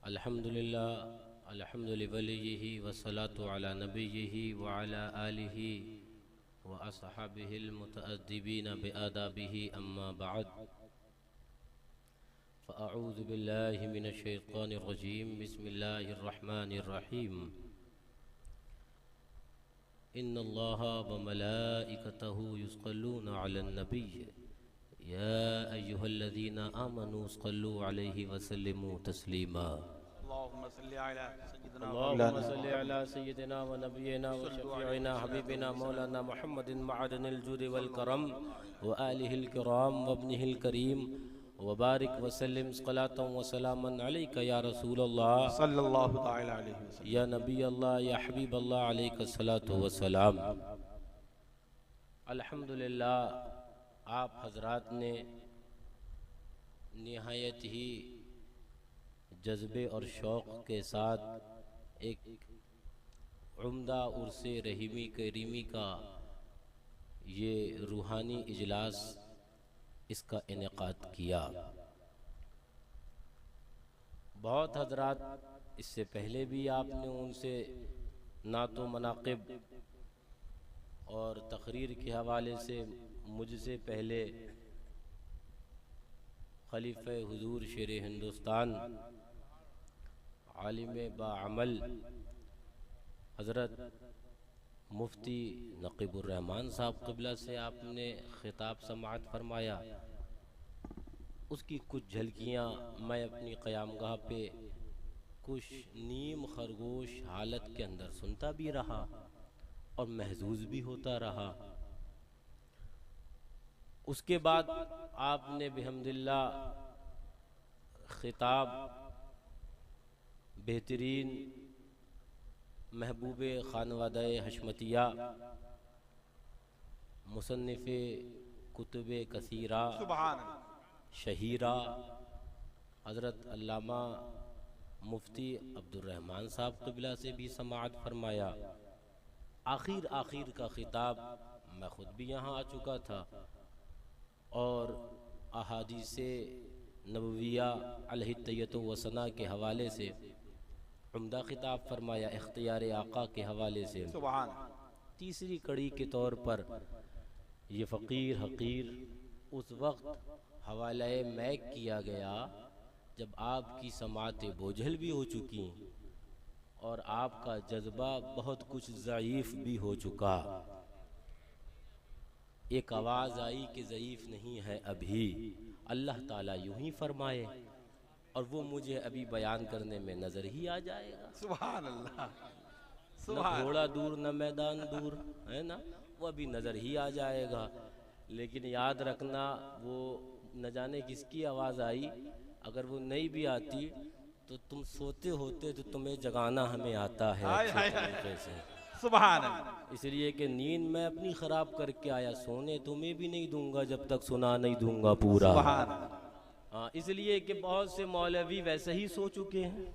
अल्हम्दुलिल्लाह अल्हम्दुलिल्लाहि वस्सलातु अला नबिय्यिहि व अला आलिहि व अस्हाबिहिल मुतअद्दिबीन बिआदाबिहि अम्मा बअद फ़अऊज़ु बिल्लाहि मिनश शैतानिर रजीम बिस्मिल्लाहिर रहमानिर रहीम इन्नल्लाहा व मलाइकतहु युस्सल्लूना अलन नबिय्य या अय्युहल्लज़ीना आमनू सल्लु अलैहि वसल्लिमू तस्लीमा अल्लाहुम्मा सल्लि अला सय्यिदिना व नबियिना व शफीइना हबीबिना मौलाना मुहम्मदिन मअदनिल जुद वल करम व आलिहिल किराम व इब्निहिल करीम व बारिक व सल्लिम सलातन व सलामन अलैका या रसूलल्लाह सल्लल्लाहु तआला अलैहि वसल्लम। या नबी अल्लाह या हबीब अल्लाह अलैका सलातु व सलाम। अल्हम्दुलिल्लाह, आप हजरात ने निहायत ही जज्बे और शौक़ के साथ एक उम्दा उर्से रहीमी करीमी का ये रूहानी इजलास इसका इनेकाद किया। बहुत हजरात इससे पहले भी आपने उनसे नातो मनाक़िब और तकरीर के हवाले से मुझसे पहले खलीफे हुजूर शेर हिंदुस्तान आलिम बाअमल हज़रत मुफ्ती नक़ीबुर्रहमान साहब क़िबला से आपने ख़िताब समाअत फरमाया। उसकी कुछ झलकियाँ मैं अपनी क़यामगाह पे कुछ नीम खरगोश हालत के अंदर सुनता भी रहा और महजूज भी होता रहा। उसके बाद आपने बिहम्दिल्लाह ख़िताब बेहतरीन महबूब खानवादा हशमतिया मुसन्निफ़े कुतुब कसीरा शहीरा हज़रत अल्लामा मुफ्ती अब्दुर्रहमान साहब क़िबला से भी समाअत फरमाया। आखिर का ख़िताब मैं ख़ुद भी यहाँ आ चुका था और अहादीसे नबविया अलहित्तय्यतु व सना के हवाले से उम्दा ख़िताब फरमाया। इख्तियार आका के हवाले से तीसरी कड़ी के तौर पर ये फ़कीर हक़ीर उस वक्त हवाले मैक किया गया जब आपकी समाअतें बोझल भी हो चुकी और आपका जज्बा बहुत कुछ ज़ईफ़ भी हो चुका। एक आवाज़ आई कि ज़ईफ़ नहीं है अभी, अल्लाह ताला यूं ही फरमाए और वो मुझे अभी बयान करने में नज़र ही आ जाएगा। सुभान अल्लाह। न घोड़ा दूर न मैदान दूर, है ना, वो अभी नज़र ही आ जाएगा। लेकिन याद रखना, वो न जाने किसकी आवाज़ आई, अगर वो नहीं भी आती तो तुम सोते होते तो तुम्हें जगाना हमें आता है अच्छे तरीके से। सुभान अल्लाह। इसलिए कि नींद मैं अपनी ख़राब करके आया, सोने तुम्हें भी नहीं दूंगा जब तक सुना नहीं दूंगा पूरा। हाँ, इसलिए कि बहुत से मौलवी वैसे ही सो चुके हैं।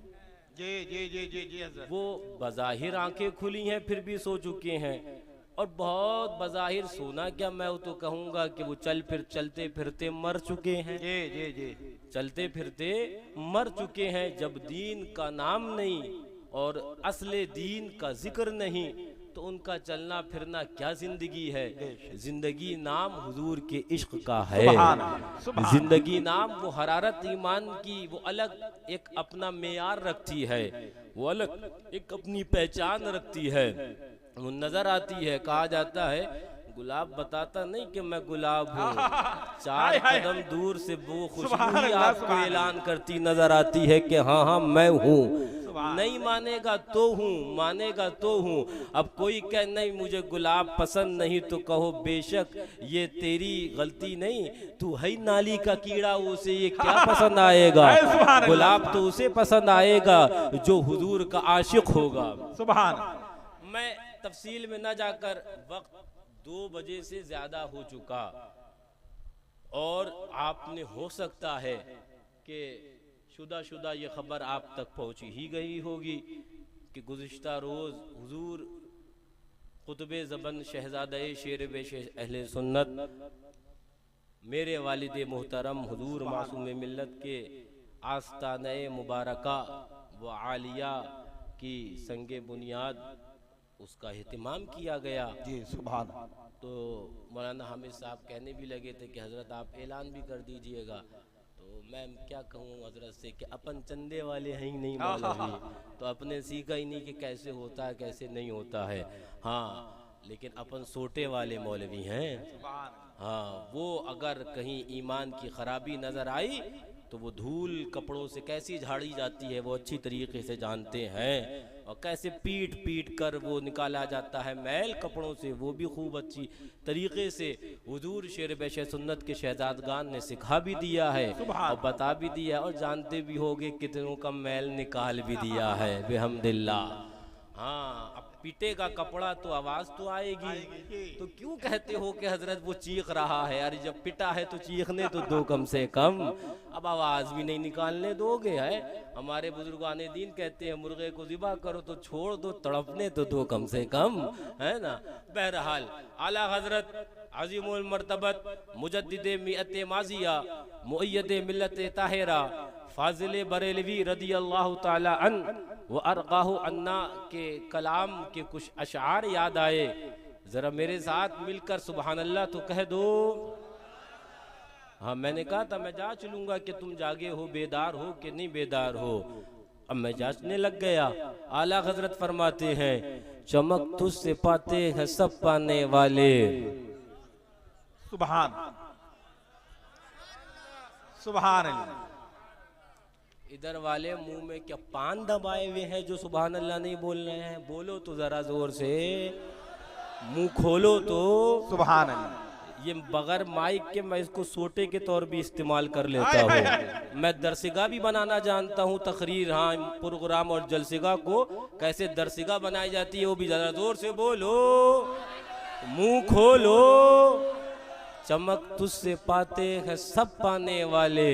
जी जी जी जी जी हज़रत। वो बज़ाहिर आंखें खुली हैं फिर भी सो चुके हैं और बहुत बज़ाहिर सोना क्या, मैं तो कहूँगा कि वो चलते फिरते मर चुके हैं। जी जी जी चलते फिरते मर चुके हैं। जब दीन का नाम नहीं और असले दीन का जिक्र नहीं तो उनका चलना फिरना क्या जिंदगी है। जिंदगी नाम हुजूर के इश्क का है। जिंदगी नाम वो हरारत ईमान की वो अलग एक अपना मेयार रखती है, वो अलग एक अपनी पहचान रखती है, वो नजर आती है। कहा जाता है गुलाब बताता नहीं कि मैं गुलाब हूँ, 4 कदम दूर से वो खुशबू ही आपको ऐलान करती नजर आती है कि हाँ हाँ मैं हूँ। नहीं मानेगा तो हूँ, मानेगा तो हूँ। अब कोई कह नहीं मुझे गुलाब पसंद नहीं तो कहो बेशक ये तेरी गलती नहीं, तू है नाली का कीड़ा, उसे ये क्या पसंद आएगा। गुलाब तो उसे पसंद आएगा जो हुजूर का आशिक होगा। सुभान। मैं तफसील में न जाकर, वक्त 2 बजे से ज्यादा हो चुका और आपने हो सकता है कि शुदा ये खबर आप तक पहुंची ही गई होगी कि गुज़िश्ता रोज़ हुजूर क़ुतुब ज़बन शहज़ादा शेर बेश अहले सुन्नत मेरे वालिद मोहतरम हुजूर मासूम मिल्लत के आस्ताने मुबारका व आलिया की संगे बुनियाद उसका एहतमाम किया गया। जी सुभान। तो मौलाना हामिद साहब कहने भी लगे थे कि हज़रत आप ऐलान भी कर दीजिएगा। तो मैं क्या कहूँ हज़रत से कि अपन चंदे वाले हैं ही नहीं मौलवी, तो अपने सीखा ही नहीं कि कैसे होता है कैसे नहीं होता है। हाँ, लेकिन अपन सोटे वाले मौलवी हैं। हाँ, वो अगर कहीं ईमान की खराबी नज़र आई तो वो धूल कपड़ों से कैसी झाड़ी जाती है वो अच्छी तरीके से जानते हैं, और कैसे पीट पीट कर वो निकाला जाता है मैल कपड़ों से, वो भी खूब अच्छी तरीके से हुजूर शेर बेश सुन्नत के शहजादगान ने सिखा भी दिया है और बता भी दिया, और जानते भी होगे कितनों का मैल निकाल भी दिया है बेहम्दिल्लाह। हाँ, अब पीटेगा कपड़ा तो आवाज तो आएगी, तो क्यों कहते हो कि हजरत वो चीख रहा है? अरे जब पिटा है तो चीखने तो दो कम से कम, अब आवाज भी नहीं निकालने दोगे। है हमारे बुजुर्गाने दीन कहते हैं मुर्गे को ज़िबा करो तो छोड़ दो, तड़पने तो दो कम से कम, है ना। बहरहाल आला हजरत अजीमुल मर्तबत मुजद्दिदे मिअत माजिया मुअय्यदे मिल्लत ताहिरा फाजिल बरेलवी रदी अल्लाह ताला अन व अरकाहु अन्ना के कलाम के कुछ अशार याद आए। जरा मेरे साथ मिलकर सुबहान अल्लाह तो कह दो। हाँ, मैंने कहा था मैं जांच लूंगा कि तुम जागे हो, बेदार हो कि नहीं बेदार हो। अब मैं जांचने लग गया। आला हजरत फरमाते हैं चमक तुझसे पाते हैं सब पाने वाले। सुभान सुभान अल्लाह। इधर वाले मुंह में क्या पान दबाए हुए हैं जो सुभान अल्लाह नहीं बोल रहे हैं? बोलो तो जरा जोर से, मुंह खोलो तो। सुभान अल्लाह। ये बगैर माइक के मैं इसको सोटे के तौर भी इस्तेमाल कर लेता हूँ। मैं दरसिगा भी बनाना जानता हूँ, तकरीर, हाँ, प्रोग्राम और जलसिगा को कैसे दरसिगा बनाई जाती है वो भी जरा जोर से बोलो, मुंह खोलो। चमक तुझसे पाते हैं सब पाने वाले,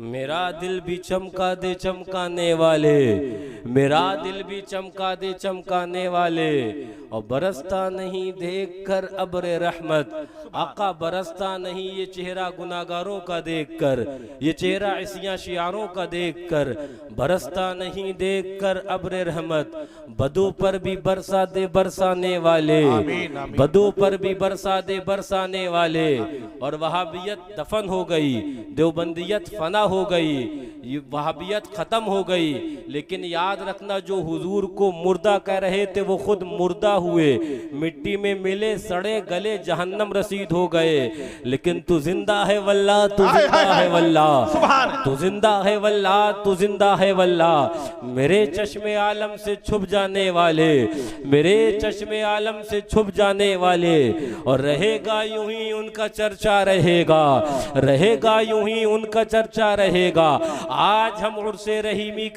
मेरा दिल भी चमका दे चमकाने वाले, मेरा दिल भी चमका दे चमकाने वाले। और बरसता नहीं देखकर अब्र रहमत, आका बरसता नहीं ये चेहरा गुनाहगारों का देखकर, ये चेहरा इसियां शियारों का देखकर, बरसता नहीं देखकर अब्र रहमत। बदों पर भी बरसा दे बरसाने वाले, बदों पर भी बरसा दे बरसाने वाले। और वहाबियत दफन हो गई, देवबंदियत फना हो गई, वहाबियत खत्म हो गई। लेकिन याद रखना जो हुजूर को मुर्दा कह रहे थे वो खुद मुर्दा हुए, मिट्टी में मिले सड़े गले जहन्नम रसीद हो गए। लेकिन तू जिंदा है वल्ला, तू जिंदा है वल्ला, तू जिंदा है वल्ला, तू जिंदा है वल्ला। मेरे चश्मे आलम से छुप जाने वाले, मेरे चश्मे आलम से छुप जाने वाले। और रहेगा यूं ही उनका चर्चा रहेगा, रहेगा यूं ही उनका चर्चा रहेगा। आज हम उर्से रहीमी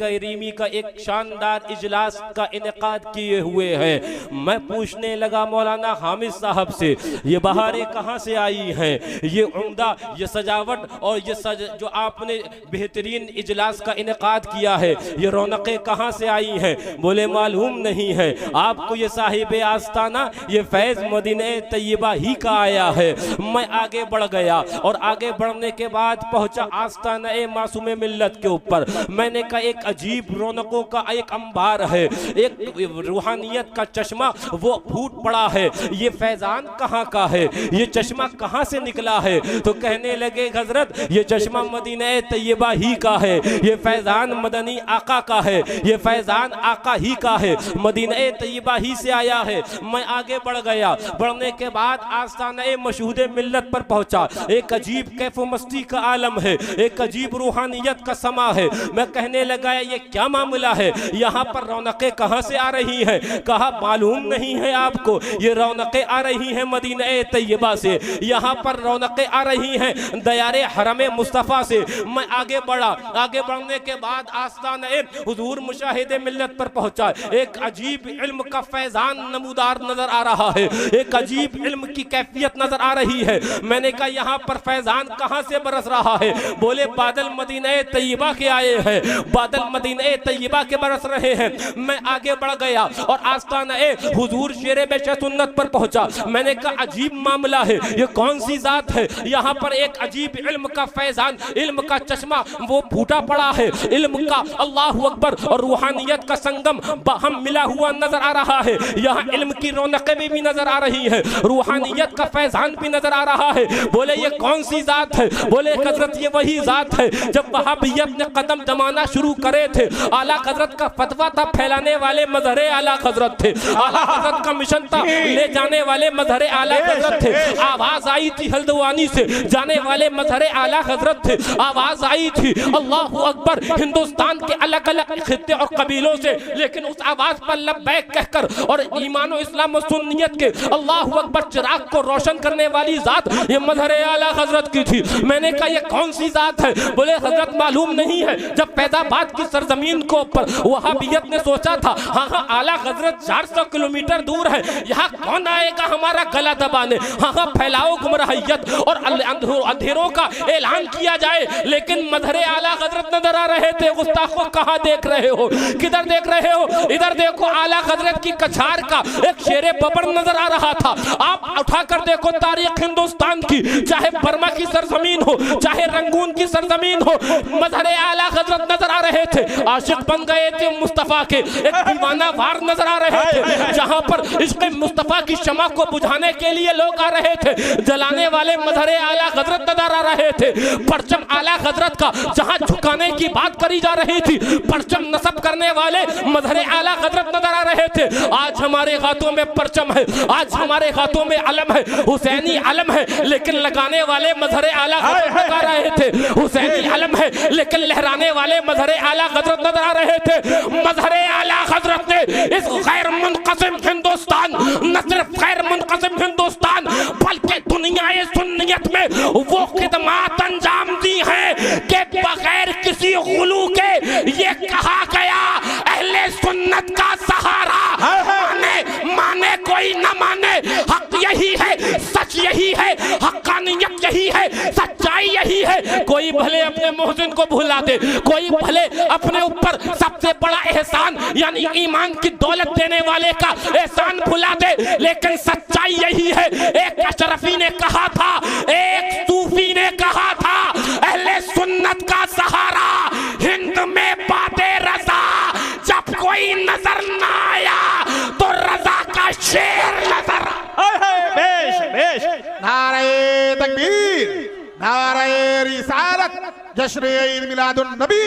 का एक शानदार इजलास का इनेकाद किए हुए हैं। मैं पूछने लगा मौलाना हामिद साहब से ये बहारें कहाँ से आई हैं, ये उम्दा, ये सजावट और ये जो आपने बेहतरीन इजलास का इनेकाद किया है, ये रौनकें कहाँ से आई हैं? बोले मालूम नहीं है आपको, ये साहिब आस्ताना, ये फैज मदीने तैयबा ही का आया है। मैं आगे बढ़ गया और आगे बढ़ने के बाद पहुंचा आस्ताना ए मासूमे मिल्लत के ऊपर। मैंने कहा एक अजीब रौनकों का एक अंबार है, एक रूहानियत का चश्मा वो फूट पड़ा है। ये फैजान कहाँ का है, ये चश्मा कहाँ से निकला है? तो कहने लगे हजरत ये चश्मा मदीना तैयबा ही का है, ये फैजान मदनी आका का है, ये फैजान आका ही का है, मदीना तैयबा ही से आया है। मैं आगे बढ़ गया, बढ़ने के बाद आस्ताना मशहूदे मिल्लत पर पहुंचा। एक अजीब कैफो मस्ती का आलम है, एक अजीब रूहानियत का समा है। मैं कहने लगा ये क्या मामला है, यहाँ पर रौनकें कहाँ से आ रही हैं? कहा मालूम नहीं है आपको, ये रौनकें आ रही हैं मदीना तैयबा से, यहाँ पर रौनकें आ रही हैं दयारे हरमे मुस्तफ़ा से। मैं आगे बढ़ा, आगे बढ़ने के बाद आस्ताना हुजूर मुशाहिदे मिल्लत पर पहुंचा। एक अजीब इल्म का फैजान नमूदार नजर आ रहा है, एक अजीब इल्म की कैफियत नजर आ रही है। मैंने कहा यहाँ पर फैजान कहाँ से बरस रहा है? बोले बादल मदीना तैयबा के आए हैं, बादल मदीना तैयबा के आगे बरस रहे हैं। मैं आगे बढ़ गया और आस्ताना हुजूर शेरे बेशे सुन्नत पर पहुंचा। मैंने कहा अजीब मामला है, ये कौन सी जात है? यहाँ पर एक अजीब इल्म का फैजान, इल्म का चश्मा वो फूटा पड़ा है। इल्म का अल्लाह अकबर और रूहानियत का संगम बाहम मिला हुआ नजर आ रहा है। यहाँ इल्म की रौनकें भी नजर आ रही है, रूहानियत का फैजान भी नजर आ रहा है। बोले ये कौन सी जात है? बोले हजरत ये वही जात है जब वहाबियत ने कदम जमाना शुरू करे थे। आला हजरत का फतवा था, फैलाने वाले मजहरे आला हजरत थे। आला हजरत का मिशन था, ले जाने वाले मजहरे आला हजरत थे। आवाज आई थी हल्द्वानी से, जाने वाले मजहरे आला हजरत थे। आवाज आई थी अल्लाह अकबर हिंदुस्तान के अलग अलग खित्ते और कबीलों से, लेकिन उस आवाज पर लब्बैक कहकर और ईमान और इस्लाम और सुन्नियत के अल्लाह अकबर चिराग को रोशन करने वाली जात ये मजहरे आला हजरत की थी। मैंने कहा ये कौन सी जात है? बोले हजरत मालूम नहीं है। जब फैजाबाद की सरजमीन को ऊपर वहाबियत ने सोचा था हाँ आला हजरत 400 किलोमीटर दूर है, यहाँ कौन आएगा हमारा गला दबाने? हाँ फैलाओ गुमराहियत और अंधेरों का ऐलान किया जाए। लेकिन मजहरे आला हजरत नजर आ रहे थे। गुस्ताखों कहाँ देख रहे हो, किधर देख रहे हो? इधर देखो, आला हजरत की कछार का एक शेरे बबर नजर आ रहा था। आप उठाकर देखो तारीख हिंदुस्तान की, चाहे बर्मा की सरजमीन हो, चाहे रंगून की सरजमीन हो, मजहरे आला हजरत नजर आ रहे थे। आशिक बन गए थे मुस्तफा के, एक दीवाना वार नजर आ रहे थे, जहां पर इश्क मुस्तफा की शमा को बुझाने के लिए लोग आ रहे थे। जलाने वाले मजहरे आला हजरत नजर आ रहे थे। परचम आला हजरत का जहां झुकाने की बात करी जा रही थी, परचम नस्ब करने वाले मजहरे आला हजरत नजर आ रहे थे। आज हमारे हाथों में परचम है, आज हमारे हाथों में अलम है, हुसैनी अलम है, लेकिन लगाने वाले मजहरे आला हजरत लगा रहे थे। हुसैनी अलम है लेकिन लहराने वाले मजहरे आला हजरत नजर आ रहे थे। मजहरे आला हजरत ने इस गैर मुनक़सिम हिंदुस्तान, न सिर्फ गैर मुनक़सिम हिंदुस्तान बल्कि दुनियाए सुन्नियत में वो खिदमात अंजाम दी है कि बगैर किसी गुलू के ये कहा गया अहले सुन्नत का सहारा। माने कोई न माने, हक यही है, सच यही है, हक्कानियत यही है, सच्चाई यही है। कोई भले अपने मोहसिन को भुला दे, कोई भले अपने ऊपर सबसे बड़ा एहसान यानी ईमान की दौलत देने वाले का एहसान भुला दे, लेकिन सच्चाई यही है। एक अशरफी ने कहा था, एक सूफी ने कहा था, अहले सुन्नत का सहारा हिंद में बाते रजा, जब कोई नजर ना आया तो रजा का शेर नजर बेश बेश। नारे तकबीर, नारे रिसालत, जश्न ईद मिलादुन नबी,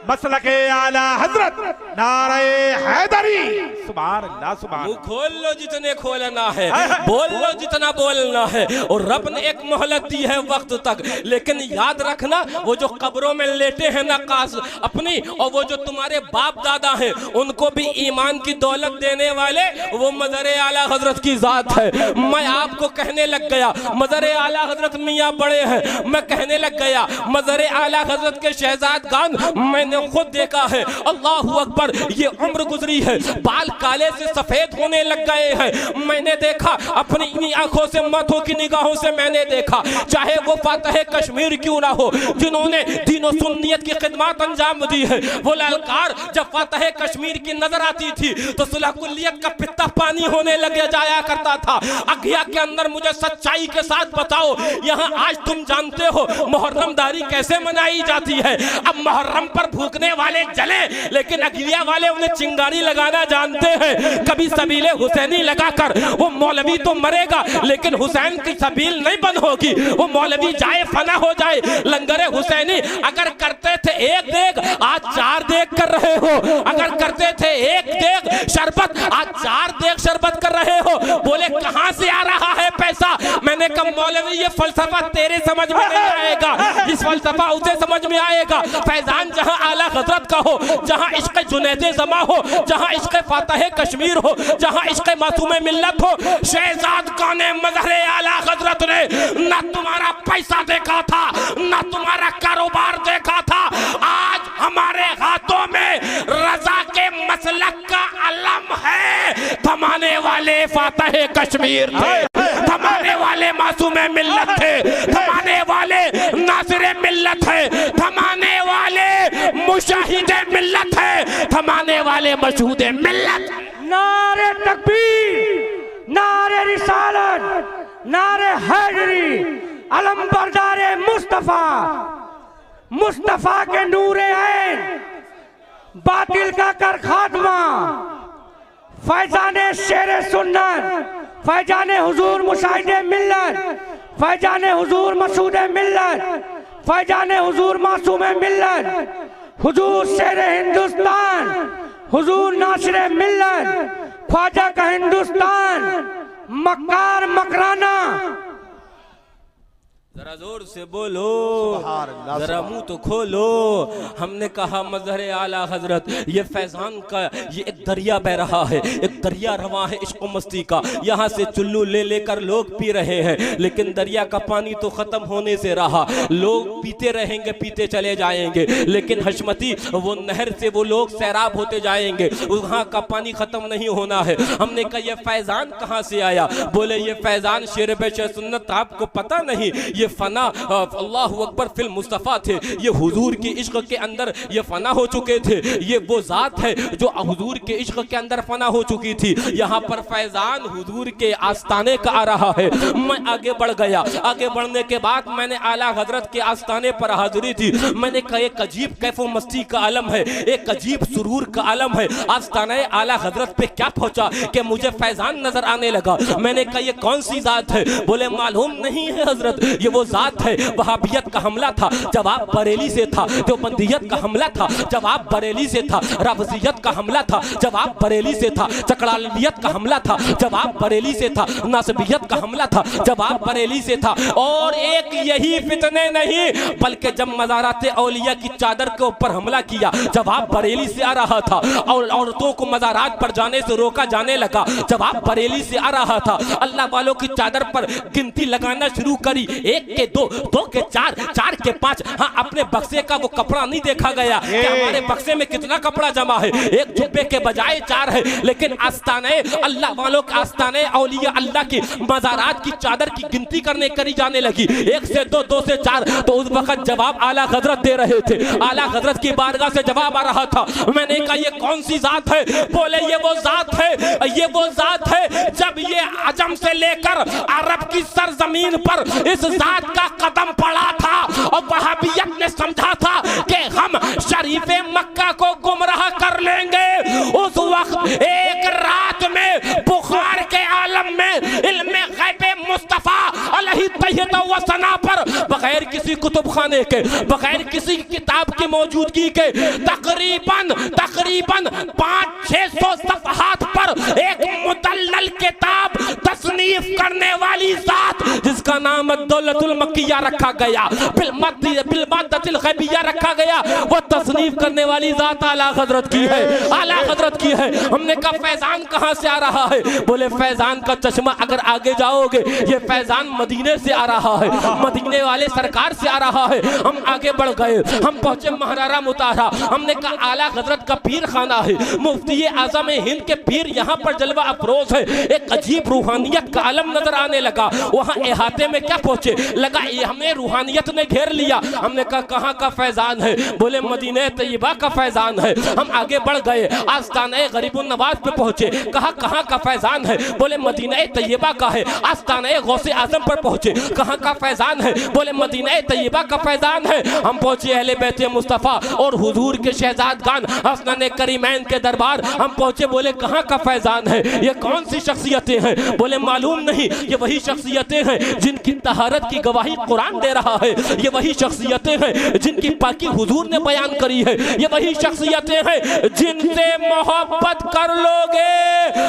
मसलके आला हजरत, नारे हैदरी। सुभान अल्लाह, सुभान। मुंह खोल लो जितने खोलना है, बोल लो जितना बोलना है, और रब ने एक मोहलत दी है वक्त तक। लेकिन याद रखना वो जो कब्रों में लेटे हैं ना काश अपनी, और वो जो तुम्हारे बाप दादा हैं उनको भी ईमान की दौलत देने वाले वो मजहरे आला हजरत की जात है। मैं आपको कहने लग गया मजहरे आला हजरत मियाँ बड़े हैं, मैं कहने लग गया मजहरे आला हजरत के शहजादगान मैंने खुद देखा है। अल्लाह अकबर, ये उम्र गुजरी है, बाल काले से सफेद होने लग गए हैं। मैंने देखा अपनी इन्हीं आंखों से, माथों की निगाहों से मैंने देखा, चाहे वो फातह कश्मीर क्यों ना हो, जिन्होंने दीनो सुन्नियत की खिदमत अंजाम दी है। वो ललकार जब फातह कश्मीर की नजर आती थी तो सुलह कुल्लियत का पित्ता पानी होने लग जाया करता था। अगिया के अंदर मुझे सच्चाई के साथ बताओ, यहाँ आज तुम जानते हो मुहर्रमदारी कैसे मनाई जाती है। अब मुहर्रम पर भूखने वाले जले, लेकिन अगिया वाले उन्हें चिंगारी लगाना जानते हैं। कभी सबीले हुसैनी लगाकर वो मौलवी तो मरेगा लेकिन हुसैन की सबील नहीं बंद होगी। वो मौलवी जाए फना हो जाए, लंगरे हुसैनी अगर करते थे एक देग आज 4 देग कर रहे हो, अगर करते थे एक देग शरबत आज 4 देग शरबत कर रहे हो। बोले कहां से आ रहा है पैसा? मैंने कहा मौलवी ये फलसफा तेरे समझ में नहीं आएगा, इस फलसफा उसे समझ में आएगा। फैजान जहां आला हजरत का हो, जहां इश्क़ जुनैदे ज़मा हो, जहां इश्क़ फातह कश्मीर हो, जहां इश्क़ मासूमे मिल्लत हो, शहजाद कौने मजहरे आला हजरत ने न तुम्हारा पैसा देखा था, न तुम्हारा कारोबार देखा था। आज हमारे हाथों में रजा के मसलक का अलम है। थमाने वाले फातह कश्मीर थे, थमाने वाले मासूमे मिल्लत थे, थमाने वाले नासिरे मिल्लत है, थमाने वाले मुशाहिदे मिल्लत है, थमाने वाले मशहूद मिल्लत। नारे तकबीर, नारे रिसालत, नारे हैदरी, अलम बरदारे मुस्तफा, मुस्तफा के नूरे ऐन, बातिल का कर खात्मा, फैजाने शेरे सुन्नत, फैजाने हुजूर मुशाहिदे मिल्लत, फैजाने हुजूर मसूदे मिल्लत, फैजाने हुजूर मासूमे मिल्लत, हुजूर शेरे हिंदुस्तान, हुजूर नासिरे मिल्लत, ख्वाजा का हिंदुस्तान, मक्कार मकराना। जरा जोर से बोलो, जरा मुंह तो खोलो। हमने कहा मजहर आला हजरत, ये फैजान का ये एक दरिया बह रहा है, एक दरिया रवा है इश्क मस्ती का। यहाँ से चुल्लू ले लेकर लोग पी रहे हैं, लेकिन दरिया का पानी तो खत्म होने से रहा। लोग पीते रहेंगे, पीते चले जाएंगे, लेकिन हशमती वो नहर से वो लोग सैराब होते जाएंगे, वहाँ का पानी खत्म नहीं होना है। हमने कहा ये फैजान कहाँ से आया? बोले ये फैजान शेर बेश सुन्नत, आपको पता नहीं ये फना अल्लाह अकबर फिल मुस्तफ़ा थे, ये हुजूर की इश्क के अंदर ये फना हो चुके थे। ये वो जात है जो हुजूर के इश्क के अंदर फना हो चुकी थी। यहाँ पर फैजान हुजूर के आस्ताने का आ रहा है। मैं आगे बढ़ गया, आगे बढ़ने के बाद मैंने आला हजरत के आस्ताने पर हाजिरी थी। मैंने कहा एक अजीब कैफो मस्ती का आलम है, एक अजीब सुरूर का आलम है। आस्ताने आला हजरत पे क्या पहुंचा कि मुझे फैजान नजर आने लगा। मैंने कहा ये कौन सी जात है? बोले मालूम नहीं है हजरत, ये वो जात है। वहाबियत का हमला था, जवाब बरेली से था। देवबंदियत का हमला था, जवाब बरेली से था। रावजियत का हमला था, जवाब बरेली से था। चकड़ालियत का हमला था, जवाब बरेली से था। नासबियत का हमला था, जवाब बरेली से था। और एक यही फितने नहीं, बल्कि जब मज़ारात औलिया की चादर के ऊपर हमला किया, जवाब बरेली से आ रहा था। और औरतों को मज़ारात पर जाने से रोका जाने लगा, जवाब बरेली से आ रहा था। अल्लाह वालों की चादर पर गिनती लगाना शुरू करी, 1 के 2, 2 के 4, 4 के 5। हाँ, अपने बक्से का वो कपड़ा नहीं देखा गया कि हमारे बक्से में कितना कपड़ा जमा है। एक जुब्बे के बजाय 4 है, लेकिन आस्ताने अल्लाह वालों के आस्ताने औलिया अल्लाह की मज़ारात की चादर की गिनती करने करी जाने लगी। 1 से 2, 2 से 4। तो उस वक्त जवाब आला हजरत दे रहे थे। आला हजरत की बारगाह से जवाब आ रहा था। मैंने कहा ये कौन सी जात है? बोले ये वो जात है, ये वो जात है जब ये अजम से लेकर अरब की सरजमीन पर इस जात का कदम पड़ा था और वहाबियत ने समझा था कि हम शरीफे मक्का को गुमराह कर लेंगे। उस वक्त एक रात में बुखार के आलम में इल्मे गैबे मुस्तफा अलैहि तैयदा व सना पर बगैर किसी कुतुब खाने के, बगैर किसी किताब की मौजूदगी के तकरीबन 500-600 सफ़हात पर एक मुदल्लल किताब तसनीफ करने वाली जात जिसका नाम दौलतुल मक्किया रखा गया, बिलमद्दतिल गैबिया रखा गया, वो तसनीफ करने वाली जात आला हजरत की है, आला हजरत की है। हमने कहा फैजान कहाँ से आ रहा है? बोले फैजान का चश्मा अगर आगे जाओगे ये फैजान मदीने से आ रहा है, मदीने वाले सरकार से आ रहा है। हम आगे बढ़ गए, हम पहुंचे महारारा मुतारा। हमने कहा आला हजरत का पीर खाना है, मुफ्ती आज़म हिंद के पीर यहाँ पर जलवा अफरोज है। एक अजीब रूहानियत का आलम नजर आने लगा। वहाँ इहाते में क्या पहुंचे, लगा ये हमें रूहानियत ने घेर लिया। हमने कहा कहाँ का फैजान है? बोले मदीने तैयबा का फैजान है। हम आगे बढ़ गए, आस्ताने गरीबुन नवाज पे पहुंचे। कहा कहाँ का फैजान है? बोले मदीने तैयबा का है। आस्ताने गौसे आजम पर पहुंचे। कहाँ का फैजान है? बोले मदीने तैयबा का फैजान है। हम पहुंचे अहले बैत मुस्तफ़ा और हुजूर के शहजादगान हसनैन करीमैन के दरबार। हम पहुंचे, बोले कहाँ का फैजान है? ये कौन सी शख्सियतें हैं? बोले मालूम नहीं, ये वही शख्सियतें हैं जिनकी तहारत की गवाही कुरान दे रहा है। ये वही शख्सियतें हैं जिनकी पाकी हुजूर ने बयान करी है। ये वही शख्सियतें हैं जिनसे मोहब्बत कर लोगे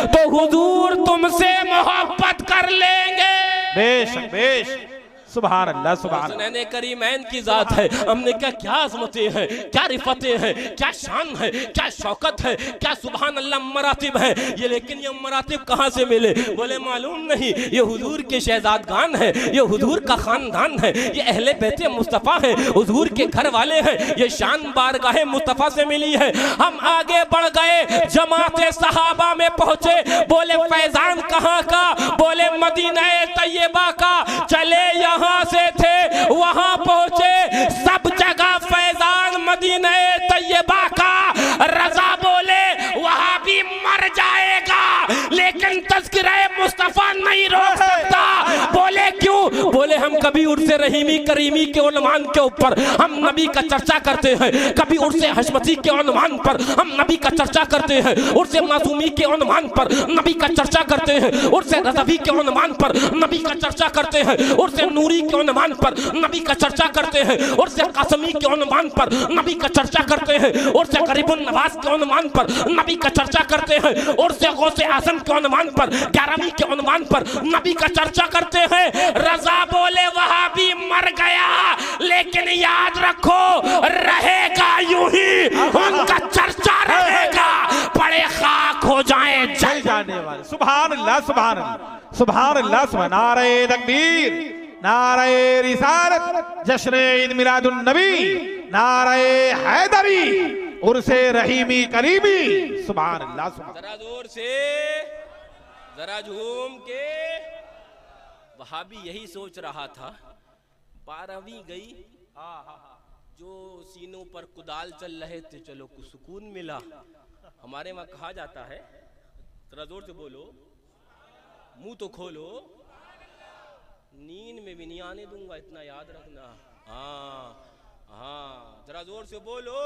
तो हुजूर तुमसे मोहब्बत कर लेंगे। बेशक बेशक, सुभान अल्लाह सुभान हसनैन करीमैन की जात है। हमने क्या अज़मतें हैं, क्या रिफतें हैं, क्या शान है, क्या शौकत है, क्या सुभान अल्लाह मरातिब है ये। लेकिन ये मरातिब कहाँ से मिले? बोले मालूम नहीं, ये हुजूर के शहजादगान है, ये हुजूर का खानदान है, ये अहले बैत मुस्तफ़ा है, हुजूर के घर वाले हैं। ये शान बारगाह मुस्तफ़ा से मिली है। हम आगे बढ़ गए, जमात सहाबा में पहुंचे। बोले फैजान कहाँ का? बोले मदीना तैयबा का। चले यहाँ से थे वहां पहुंचे, सब जगह फैजान मदीना तैयबा का। रजा बोले का नहीं रोक सकता। बोले क्यों? बोले हम कभी उर्से रहीमी करीमी के उन्वान के ऊपर हम नबी का चर्चा करते हैं, कभी उर्से हशमती के उन्वान पर हम नबी का चर्चा करते हैं, उर्से मासूमी के उन्वान पर नबी का चर्चा करते हैं, उर्से रज़वी के उन्वान पर नबी का चर्चा करते हैं, उर्से नूरी के उन्वान पर नबी का चर्चा करते हैं, उर्से कासमी के उन्वान पर नबी का चर्चा करते हैं, उर्से गरीबुन नवाज के उन्वान पर नबी का चर्चा करते हैं, उर्से गौसे आज़म के उन्वान पर 11वीं के उन्वान पर नबी का चर्चा करते हैं। रजा बोले वहां भी मर गया, लेकिन याद रखो रहेगा यूं ही, उनका चर्चा रहेगा, बड़े खाक हो जाए जल जाने वाले। सुभान अल्लाह, सुभान अल्लाह, सुभान अल्लाह, सुभान नारे तकबीर, नारे रिसालत, जश्न ईद मिलादुन नबी, नारे हैदरी, उर्से रहीमी करीमी। सुभान अल्लाह, सुभान। जरा जोर से, जरा झूम के। वहाबी यही सोच रहा था, 12वीं गई, जो सीनों पर कुदाल चल रहे थे, चलो कुछ सुकून मिला। हमारे वहां कहा जाता है, जरा जोर से बोलो, मुंह तो खोलो, नींद में भी नहीं आने दूंगा, इतना याद रखना। हाँ हाँ, जरा जोर से बोलो।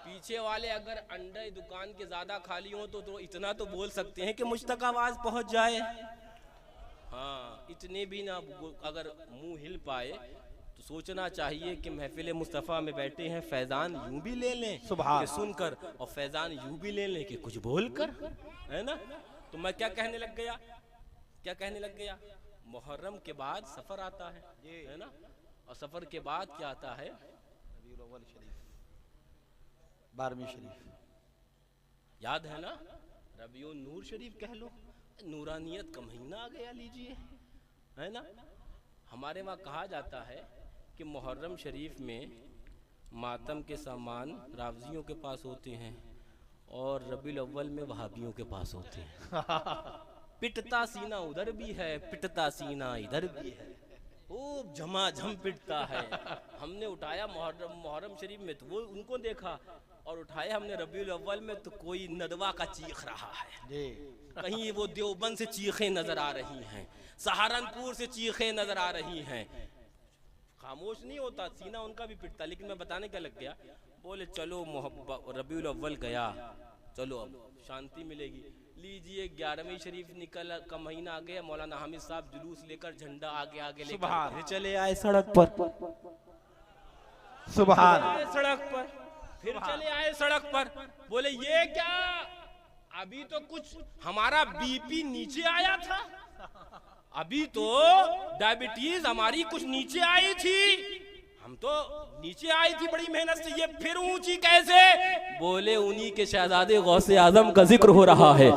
पीछे वाले अगर अंडे दुकान के ज्यादा खाली हो तो इतना तो बोल सकते हैं कि मुझ तक आवाज पहुंच जाए। हाँ, इतने भी ना अगर मुंह हिल पाए तो सोचना चाहिए कि महफिल मुस्तफ़ा में बैठे हैं, फैजान यूं भी ले लें कि सुनकर, और फैजान यूं भी ले लें कि कुछ बोलकर, है ना। तो मैं क्या कहने लग गया, क्या कहने लग गया? मुहर्रम के बाद सफर आता है ना, और सफर के बाद क्या आता है? 12वीं शरीफ, याद है ना, रबियुन नूर शरीफ कह लो, नूरानियत का महीना आ गया, लीजिए, है ना। हमारे वहाँ कहा जाता है कि मुहर्रम शरीफ में मातम के सामान रावजियों के पास होते हैं और रबीउल अव्वल में वहाबियों के पास होते हैं। पिटता सीना उधर भी है, पिटता सीना इधर भी है, खूब झमाझम पिटता है। हमने उठाया मुहर्रम शरीफ में तो वो उनको देखा, और उठाया हमने रबीउल अव्वल में तो कोई नदवा का चीख रहा है, कहीं वो देवबंद से चीखें नजर आ रही हैं, सहारनपुर से चीखें नजर आ रही हैं। खामोश नहीं होता, सीना उनका भी पिटता। लेकिन मैं बताने क्या लग गया, बोले चलो रबीउल अव्वल गया, चलो अब शांति मिलेगी। लीजिए 11वीं शरीफ निकल का महीना आ गया, मौलाना हामिद साहब जुलूस लेकर झंडा आगे आगे लेकर चले आए सड़क पर, सुभान, सड़क पर फिर चले आए सड़क पर। बोले ये क्या, अभी तो कुछ हमारा बीपी नीचे आया था, अभी तो डायबिटीज हमारी कुछ नीचे आई थी, हम तो नीचे आई थी बड़ी मेहनत से, ये फिर ऊंची कैसे? बोले उन्हीं के शहजादे गौसे आजम का जिक्र हो रहा है।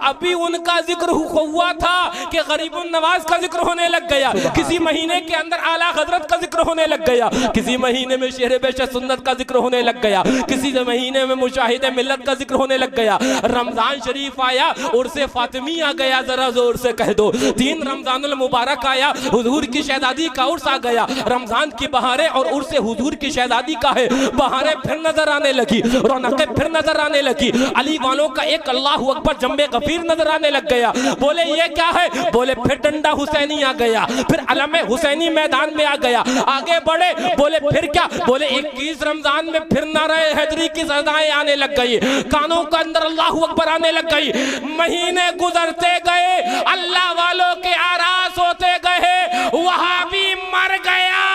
अभी उनका जिक्र हुआ था कि गरीबुन नवाज का जिक्र होने लग गया, किसी महीने के अंदर आला हजरत का जिक्र होने लग गया, किसी महीने में शेर बेशत सुन्नत का जिक्र होने लग गया, किसी महीने में मुशाहिदे मिल्लत का जिक्र होने लग गया। रमजान शरीफ आया, उर्से फातिमी आ गया, जरा जोर से कह दो। 3 रमजानुल मुबारक आया, हुजूर की शहजादी का उर्स आ गया। रमजान की बहारें और उर्से हुजूर की शहजादी का है, बहारें फिर नजर आने लगी, रौनकें फिर नजर आने लगी। अली वालों का एक अल्लाहु अकबर जम्बे गफीर नजर आने लग गया। बोले ये क्या है? बोले फिर डंडा हुसैनी आ गया, फिर अलम हुसैनी मैदान में आ गया। आगे बढ़े, बोले फिर क्या? बोले 21 रमजान में फिर नारे हैदरी की सदाएं आने लग गई, कानों के अंदर अल्लाहु अकबर आने लग गई। महीने गुजरते गए, अल्लाह वालों के आरास होते गए, वहां भी मर गया,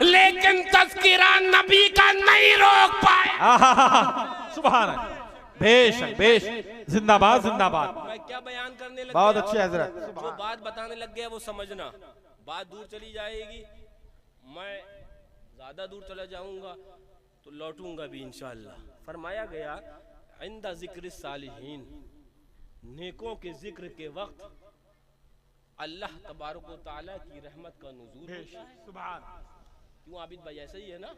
लेकिन तज़किरा नबी का नहीं रोक पाए। सुभान, बेशक बेशक, जिंदाबाद जिंदाबाद। मैं क्या बयान करने लग बहुत गया? अच्छे हजरत। जो बात बताने लग गया वो समझना, बात दूर चली जाएगी, मैं ज्यादा दूर चला जाऊंगा तो लौटूंगा भी इंशाअल्लाह। फरमाया गया इंदा जिक्र सालिहीन, नेकों के जिक्र के वक्त अल्लाह तबारक व तआला की रहमत का नुज़ूल होता है। सुभान। क्यों आबिद भाई ऐसा ही है ना?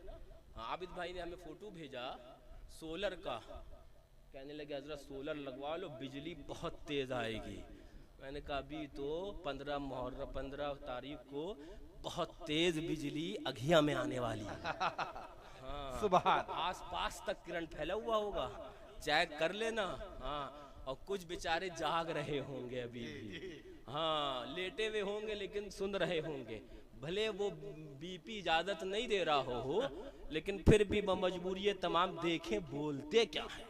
हाँ, आबिद भाई ने हमें फोटो भेजा सोलर का, कहने लगे हजरत सोलर लगवा लो, बिजली बहुत तेज आएगी। मैंने कहा अभी तो 15 तारीख को बहुत तेज बिजली अघिया में आने वाली है। हाँ, सुभान। आस पास तक करंट फैला हुआ होगा, चेक कर लेना। हाँ, और कुछ बेचारे जाग रहे होंगे अभी भी, हाँ लेटे हुए होंगे लेकिन सुन रहे होंगे। भले वो बीपी इजाजत नहीं दे रहा हो लेकिन फिर भी मजबूरी तमाम देखें बोलते क्या है,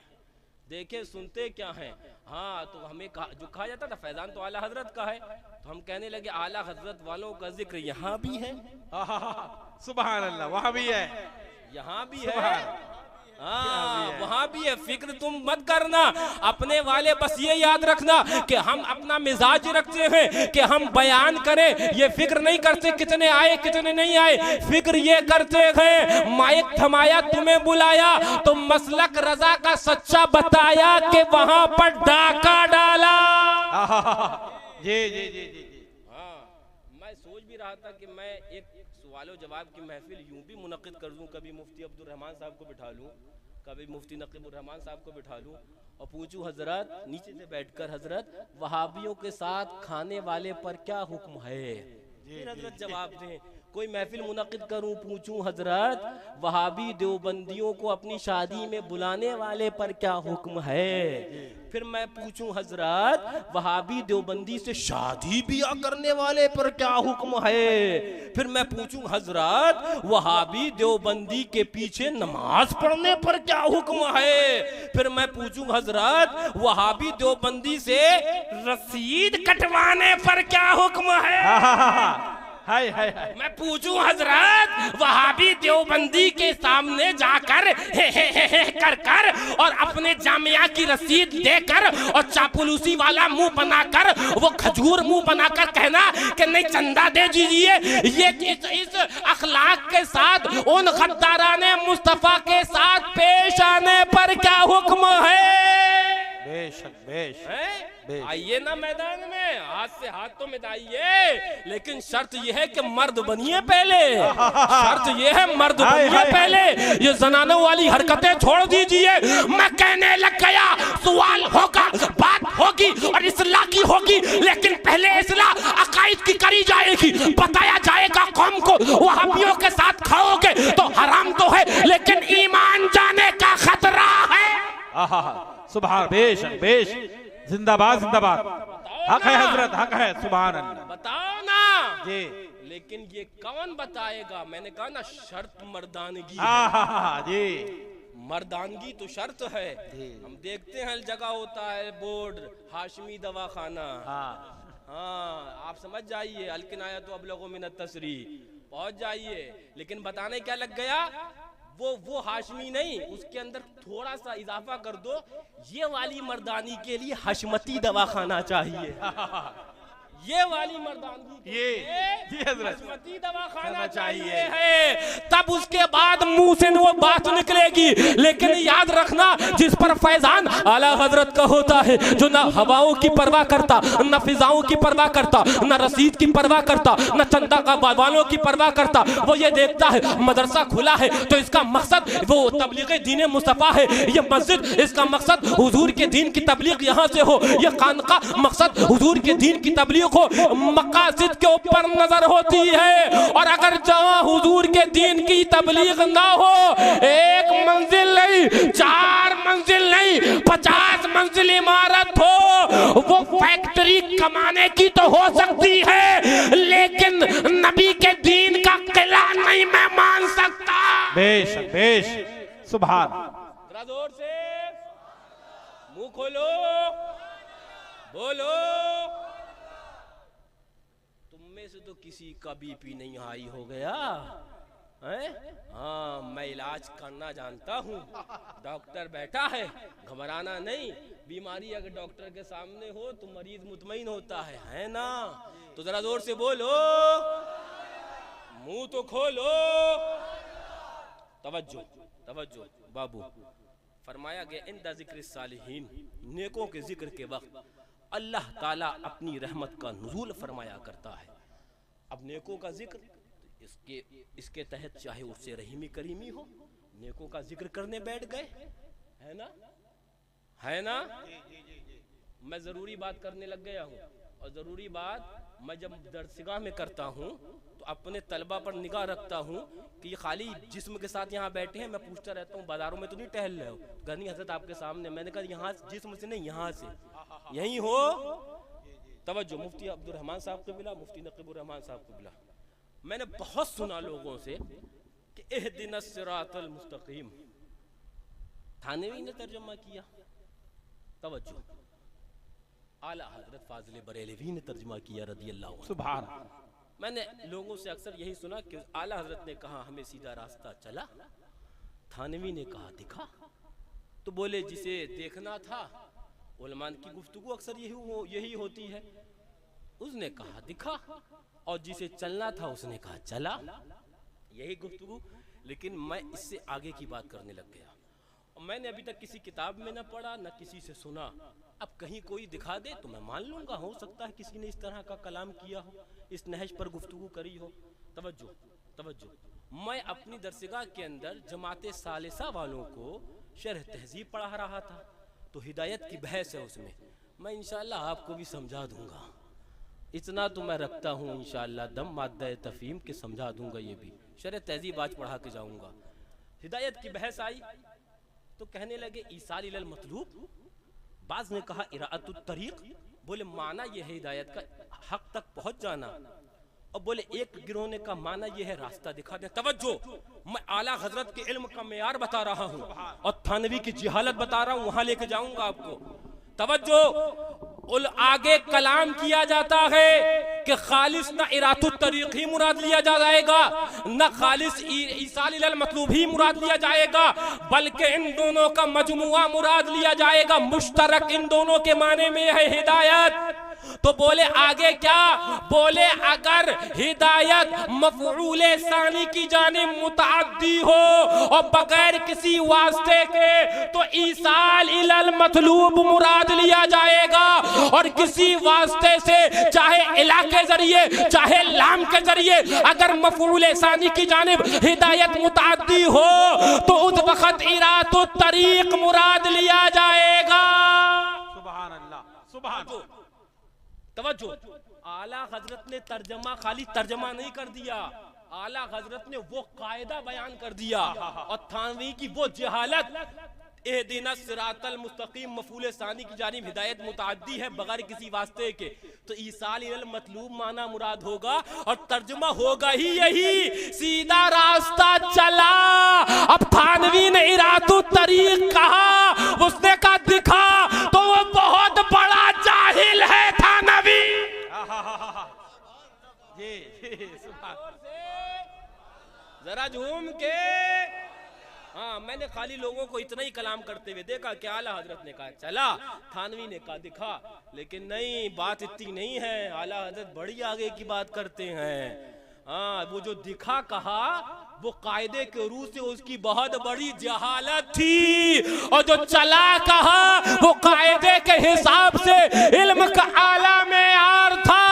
देखें सुनते क्या हैं। हाँ तो हमें जो कहा जाता था फैजान तो आला हजरत का है, तो हम कहने लगे आला हजरत वालों का जिक्र यहाँ भी है, सुभान अल्लाह, वहाँ भी है, यहाँ भी है, हाँ वहाँ भी है। फिक्र तुम मत करना अपने वाले, बस ये याद रखना कि हम अपना मिजाज रखते हैं कि हम बयान करें, ये फिक्र नहीं करते कितने आए कितने नहीं आए। फिक्र ये करते हैं माइक थमाया तुम्हें बुलाया तो मसलक रजा का सच्चा बताया कि वहां पर डाका डाला। जी जी जी जी। हाँ मैं सोच भी रहा था कि मैं एक सवालो जवाब की महफिल यूं भी मुनक्किद कर दूं, कभी मुफ्ती अब्दुल रहमान साहब को बिठा लूं, कभी मुफ्ती नकीबुर रहमान साहब को बिठा लूं और पूछूं हजरत नीचे से बैठकर, हजरत वहाबियों के साथ खाने वाले पर क्या हुक्म है, फिर हजरत जवाब दें। कोई महफिल मुनक्किद करूं पूछूं हजरत वहाबी देवबंदियों को अपनी शादी में बुलाने वाले पर क्या हुक्म है, फिर मैं पूछूं हजरत वहाबी देवबंदी से शादी ब्याह करने वाले पर क्या हुक्म है, फिर मैं पूछूं हजरत वहाबी देवबंदी के पीछे नमाज पढ़ने पर क्या हुक्म है, फिर मैं पूछूं हजरत वहाबी देवबंदी से रसीद कटवाने पर क्या हुक्म है। हाय हाय हाय। मैं पूछूं हजरत वहाबी देवबंदी के सामने जाकर हे कर कर और अपने जामिया की रसीद देकर और चापलूसी वाला मुंह बनाकर, वो खजूर मुंह बनाकर कहना कि नहीं चंदा दे दीजिए, ये इस अखलाक के साथ उन गद्दाराने मुस्तफा के साथ पेश आने पर क्या हुक्म है। बेशक बेशक। आइए ना मैदान में, हाथ से हाथ तो मिलाइए, लेकिन शर्त यह है कि मर्द बनिए पहले, शर्त यह है मर्द बनिए पहले, ये जनानों वाली हरकतें छोड़ दीजिए। मैं कहने लग गया सवाल होगा, बात होगी और इस्लाह की होगी, लेकिन पहले इस्लाह अकाइद की करी जाएगी, बताया जाएगा कौम को वहाबियों के साथ खाओगे तो हराम तो है लेकिन ईमान जाने का खतरा है। सुभान, बेशक बेशक, जिंदाबाद जिंदाबाद, हक है हजरत, हक है, सुभान अल्लाह। बताओ ना जी, लेकिन ये कौन बताएगा। मैंने कहा ना शर्त मर्दानगी जी, मर्दानगी तो शर्त है। हम देखते हैं जगह होता है बोर्ड हाशमी दवाखाना, हाँ आप समझ जाइए अलकिनाया तो अब लोगों में तसरी पहुंच जाइए, लेकिन बताने क्या लग गया वो हाशमी नहीं, उसके अंदर थोड़ा सा इजाफा कर दो, ये वाली मर्दानी के लिए हशमती दवाखाना चाहिए, ये वाली मर्दानगी ये हशमती दवाखाना चाहिए है, तब उसके बाद मुंह से वो बात निकलेगी। लेकिन याद रखना जिस पर फैजान आला हजरत का होता है, जो ना हवाओं की परवाह करता, न फिजाओं की परवाह करता, न रसीद की परवाह करता, न चंदा का वालों की परवाह करता, वो ये देखता है मदरसा खुला है तो इसका मकसद वो तबलीग दीन मुस्तफा है, ये मस्जिद इसका मकसद हुजूर के दीन की तबलीग यहाँ से हो, ये खानका मकसद हुजूर के दीन की तबलीग हो, मकासिद के ऊपर नजर होती है। और अगर जहां हुजूर के दीन की तबलीग ना हो, एक मंजिल नहीं, 4 मंजिल नहीं, 50 मंजिल इमारत हो, वो फैक्ट्री कमाने की तो हो सकती है लेकिन नबी के दीन का किला नहीं मैं मान सकता। बेशक बेशक, सुभान। जरा जोर से मुंह खोलो, बोलो। से तो किसी का बीपी नहीं हाई हो गया है? हाँ मैं इलाज करना जानता हूँ, डॉक्टर बैठा है, घबराना नहीं। बीमारी अगर डॉक्टर के सामने हो तो मरीज मुतमईन होता है ना? तो जरा जोर से बोलो, मुंह तो खोलो। तवज्जो तवज्जो बाबू, फरमाया गया इंदा जिक्र सालिहीन, नेकों के जिक्र के वक्त अल्लाह ताला अपनी रहमत का नुज़ूल फरमाया करता है। अब नेकों का जिक्र इसके तहत चाहे उससे रहीमी करीमी हो, नेकों का जिक्र करने बैठ गए, है ना? है ना? मैं ज़रूरी बात करने लग गया हूँ, और ज़रूरी बात मैं जब दरसगाह में करता हूँ तो अपने तलबा पर निगाह रखता हूँ कि ये खाली जिस्म के साथ यहाँ बैठे हैं। मैं पूछता रहता हूँ बाज़ारों में तो नहीं टहल रहे हो? गनी हज़रत आपके सामने। मैंने कहा यहाँ जिस्म से नहीं, यहाँ से, यहीं हो। तवज्जो। मुफ्ती अब्दुल रहमान साहब क़िबला, मुफ्ती नक़ीबुर रहमान साहब क़िबला, मैंने बहुत सुना लोगों से कि इहदिनस सिरातल मुस्तक़ीम, थानवी ने तर्जुमा किया। तवज्जो। आला हजरत फाजिल बरेलवी ने तर्जुमा किया रज़ी अल्लाह अन्हु। सुभान। मैंने लोगों से अक्सर यही सुना कि आला हजरत ने कहा हमें सीधा रास्ता चला, थानवी ने कहा दिखा। तो बोले जिसे देखना था, उलमान की गुफ्तगू अक्सर यही होती है, उसने कहा दिखा, और जिसे चलना था उसने कहा चला, यही गुफ्तगू। लेकिन मैं इससे आगे की बात करने लग गया। और मैंने अभी तक किसी किताब में न पढ़ा न किसी से सुना। अब कहीं कोई दिखा दे तो मैं मान लूंगा, हो सकता है किसी ने इस तरह का कलाम किया हो, इस नहज पर गुफ्तगू करी हो। तवज्जो तवज्जो। मैं अपनी दरसगाह के अंदर जमाते सालिसा वालों को शरह तहजीब पढ़ा रहा था, तो हिदायत की बहस है उसमें। मैं इंशाअल्लाह आपको भी समझा दूंगा, इतना तो मैं रखता हूँ इंशाअल्लाह, दम माद्दा तफहीम के समझा दूंगा। ये भी शरह तहजीब आज पढ़ा के जाऊंगा। हिदायत की बहस आई तो कहने लगे ईसाल इलल मतलूब, बाज ने कहा इराअतुत तरीक, बोले माना ये है हिदायत का हक तक पहुंच जाना, और बोले एक गिरोह ने का माना ये है रास्ता दिखा दे। तवज्जो। मैं आला हजरत के इल्म का मेयार बता रहा हूँ और थानवी की जिहालत बता रहा हूँ, वहां लेके जाऊंगा आपको। तवज्जो। आगे कलाम किया जाता है कि खालिस न इरातुत तरीक़ ही मुराद लिया जाएगा, न खालिस ईसाल इलल मतलूब ही मुराद लिया जाएगा, बल्कि इन दोनों का मजमुआ मुराद लिया जाएगा। मुश्तरक इन दोनों के माने में है हिदायत। तो बोले आगे क्या? बोले अगर हिदायत मफ़ऊल सानी की जानिब मुतअद्दी हो और बगैर किसी वास्ते के, तो ईसाल इलल मतलूब मुराद लिया जाएगा, और किसी वास्ते से चाहे इला के जरिए चाहे लाम के जरिए अगर मफ़ऊल सानी की जानिब हिदायत मुतअद्दी हो तो उस वक़्त इरातुत तरीक़ मुराद लिया जाएगा। सुभान अल्लाह। सुभान। तवज्जो। आला हजरत ने तर्जमा खाली तर्जमा नहीं कर दिया, आला हजरत ने वो कायदा बयान कर दिया, और थानवी की वो जहालत। इहदिनस सिरातल मुस्तकीम मफूल सानी की जानिब हिदायत मुतअद्दी है बगैर किसी वास्ते के, तो ईसाल इलल मतलूब माना मुराद होगा, और तर्जुमा होगा ही यही सीधा रास्ता चला। अब थानवी ने इरातुत तरीक़ कहा, उसने कहा दिखा, तो वो बहुत बड़ा जाहिल है थानवी। जरा झूम के। हाँ, मैंने खाली लोगों को इतना ही कलाम करते हुए देखा कि आला हजरत ने कहा चला, थानवी ने कहा दिखा, लेकिन नहीं, बात इतनी नहीं है। आला हजरत बड़ी आगे की बात करते हैं। हाँ, वो जो दिखा कहा वो कायदे के रूह से उसकी बहुत बड़ी जहालत थी, और जो चला कहा वो कायदे के हिसाब से इल्म का आला मेयार था।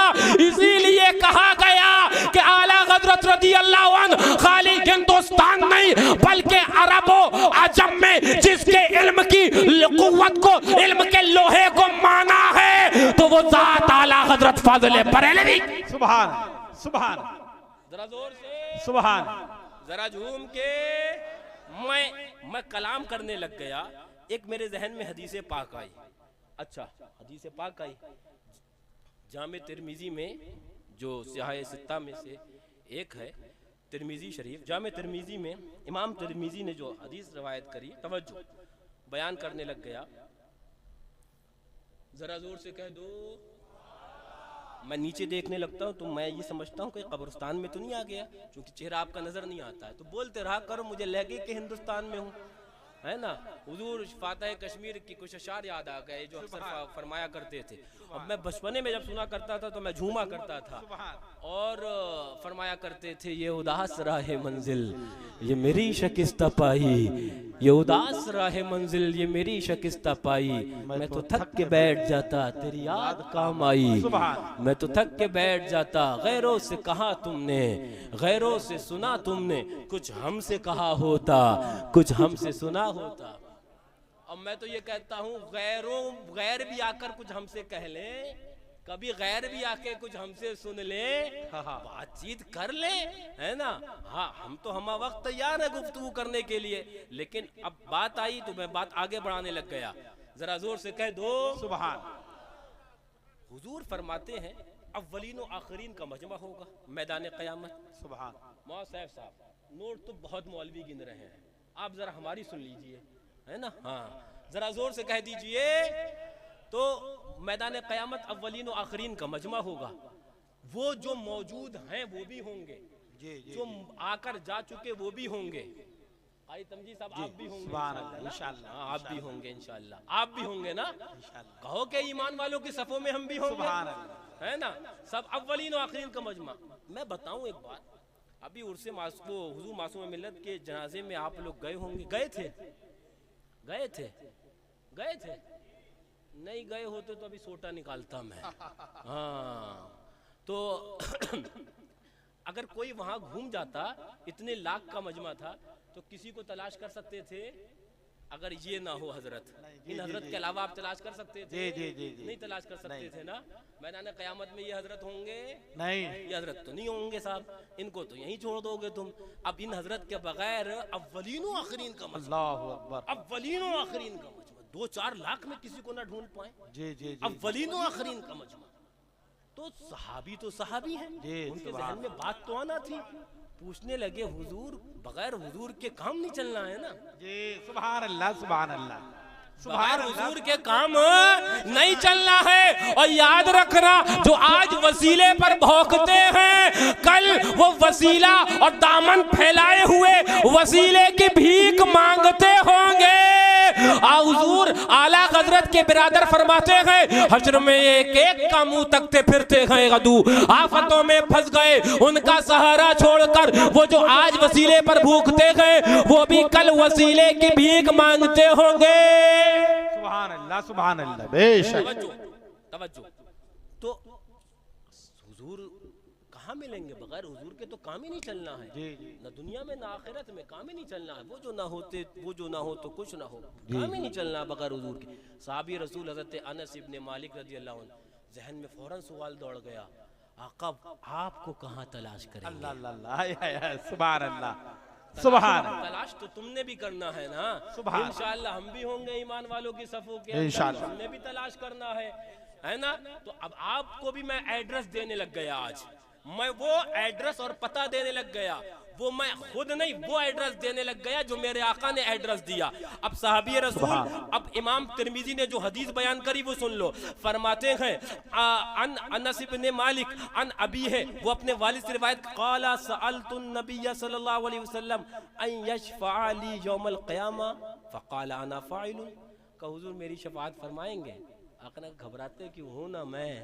इसीलिए कहा गया कि आला हजरत रज़ी अल्लाह अन्हु खाली हिंदुस्तान नहीं बल्कि अरबों अजम में जिसके इल्म की कुव्वत को, इल्म के लोहे को माना है, तो वो जात आला हजरत फाजिल बरेलवी। सुभान सुभान। जरा जोर से सुभान। जरा झूम के। मैं कलाम करने लग गया, एक मेरे जहन में हदीस पाक आई। अच्छा, हदीस पाक आई जामे तिरमिजी में, जो सियाह सित्ता में से एक है, तिरमिजी शरीफ। जामे तिरमिजी में इमाम तिरमिजी ने जो हदीस रवायत करी, तवज्जो, बयान करने लग गया। जरा जोर से कह दो। मैं नीचे देखने लगता हूँ तो मैं ये समझता हूँ कि कब्रिस्तान में तो नहीं आ गया, क्योंकि चेहरा आपका नजर नहीं आता है। तो बोलते रहा करो, मुझे लगे कि हिंदुस्तान में हूँ, है ना। हुजूर फातह कश्मीर की कुछ अशार याद आ गए जो अक्सर फरमाया करते थे। अब मैं बचपने में जब सुना करता था तो मैं झूमा करता था, और फरमाया करते थे ये उदास राह मंजिल ये मेरी शिकस्त पाई, ये उदास राह मंजिल ये मेरी शिकस्त पाई, मैं तो थक के बैठ जाता तेरी याद काम आई, मैं तो थक के बैठ जाता। गैरों से कहा तुमने, गैरों से सुना तुमने, कुछ हमसे कहा होता, कुछ हमसे सुना होता। और मैं तो ये कहता हूँ गैर भी आकर कुछ हमसे कह लें, कभी गैर भी आके कुछ हमसे सुन ले, बातचीत कर ले, है ना। हाँ, हम तो हम वक्त तैयार है गुफ्तगू करने के लिए, लेकिन अब बात आई तो मैं बात आगे बढ़ाने लग गया। जरा जोर से कह दो सुभान। हुजूर फरमाते हैं अव्वलीन और आखिरीन का मजमा होगा मैदान क़यामत। सुभान। मौला साहब नोट तो बहुत मौलवी गिन रहे हैं, आप जरा हमारी सुन लीजिए, है ना। हाँ, जरा जोर से कह दीजिए। तो मैदान क़यामत अव्वलीन और आखिरीन का मजमा होगा। वो जो मौजूद हैं वो भी होंगे, जो आकर जा चुके वो भी होंगे। आई तमजी साहब आप भी होंगे इंशाअल्लाह। हाँ, आप भी होंगे इंशाअल्लाह, आप भी होंगे ना। कहो कि ईमान वालों की सफों में हम भी होंगे, है ना। सब अव्वलीन और आखिरीन का मजमा। मैं बताऊं एक बात, अभी उर्से हुजूर मासूम मिल्लत के जनाजे में आप लोग गए होंगे, गए थे नहीं गए होते तो अभी सोटा निकालता मैं। हाँ, तो अगर कोई वहां घूम जाता, इतने लाख का मजमा था, तो किसी को तलाश कर सकते थे। अगर ये ना हो हजरत, इन हजरत के अलावा आप तलाश कर सकते थे? नहीं तलाश कर सकते थे ना। मैदान क़यामत में ये हजरत होंगे नहीं, ये हजरत तो नहीं होंगे साहब, इनको तो यहीं छोड़ दोगे तुम। अब इन हजरत के बगैर अव्वलीन व आखिरीन का मजमा, अव्वलीन व आखिरीन का मजमा 2-4 लाख में किसी को ना ढूंढ पाए। अव्वलीन व आखिरीन का मजमा। तो सहाबी तो सहाबी हैं, उनके ज़हन में बात तो आना थी। पूछने लगे हुजूर, बगैर हुजूर के काम नहीं चलना है ना। जी सुभान अल्लाह, सुभान अल्लाह। बगैर हुजूर के काम नहीं चलना है। और याद रखना, जो आज वसीले पर भौंकते हैं, कल वो वसीला और दामन फैलाए हुए वसीले की भीख मांगते होंगे। हुजूर आला हजरत के बिरादर फरमाते हैं, हश्र में एक का मुंह तकते फिरते हैं गदू, आफतों में फंस गए, उनका सहारा छोड़कर वो जो आज वसीले पर भूखते हैं, वो भी कल वसीले की भीख मांगते होंगे। सुभान अल्लाह, सुभान अल्लाह। बेशक तवज्जो। तो हुजूर कहाँ मिलेंगे? बगैर हुजूर के तो काम ही नहीं चलना है, न दुनिया में न आखिरत में काम ही नहीं चलना है। वो जो ना हो तो कुछ ना हो, काम ही नहीं चलना बगैर हुजूर के। साहबी रसूल हज़रत अनस इब्ने मालिक रज़ियल्लाहु अन्हु, जहन में फौरन सवाल दौड़ गया, आका आपको कहाँ तलाश करेंगे? अल्लाह, सुभान अल्लाह, सुभान। तलाश तो तुमने भी करना है ना। इंशाअल्लाह हम भी होंगे ईमान वालों की सफों के, इंशाअल्लाह हमने भी तलाश करना है ना। तो अब आपको भी मैं एड्रेस देने लग गया। आज मैं वो एड्रेस और पता देने लग गया, वो मैं खुद नहीं, वो एड्रेस देने लग गया जो मेरे आका ने एड्रेस दिया। अब साहबी रसूल, अब इमाम तिरमिजी ने जो हदीस बयान करी वो सुन लो। फरमाते हैं अनस इब्ने मालिक अन अबी है, वो अपने वालिद से रिवायत, क़ाला सअलतुन नबिय्य सल्लल्लाहु अलैहि वसल्लम अन यशफ़अ ली यौमल क़ियामा फ़क़ाला अना फ़ाइलुन। का हुजूर मेरी शफ़ाअत फरमाएंगे? आका घबराते क्यों हूँ ना मैं।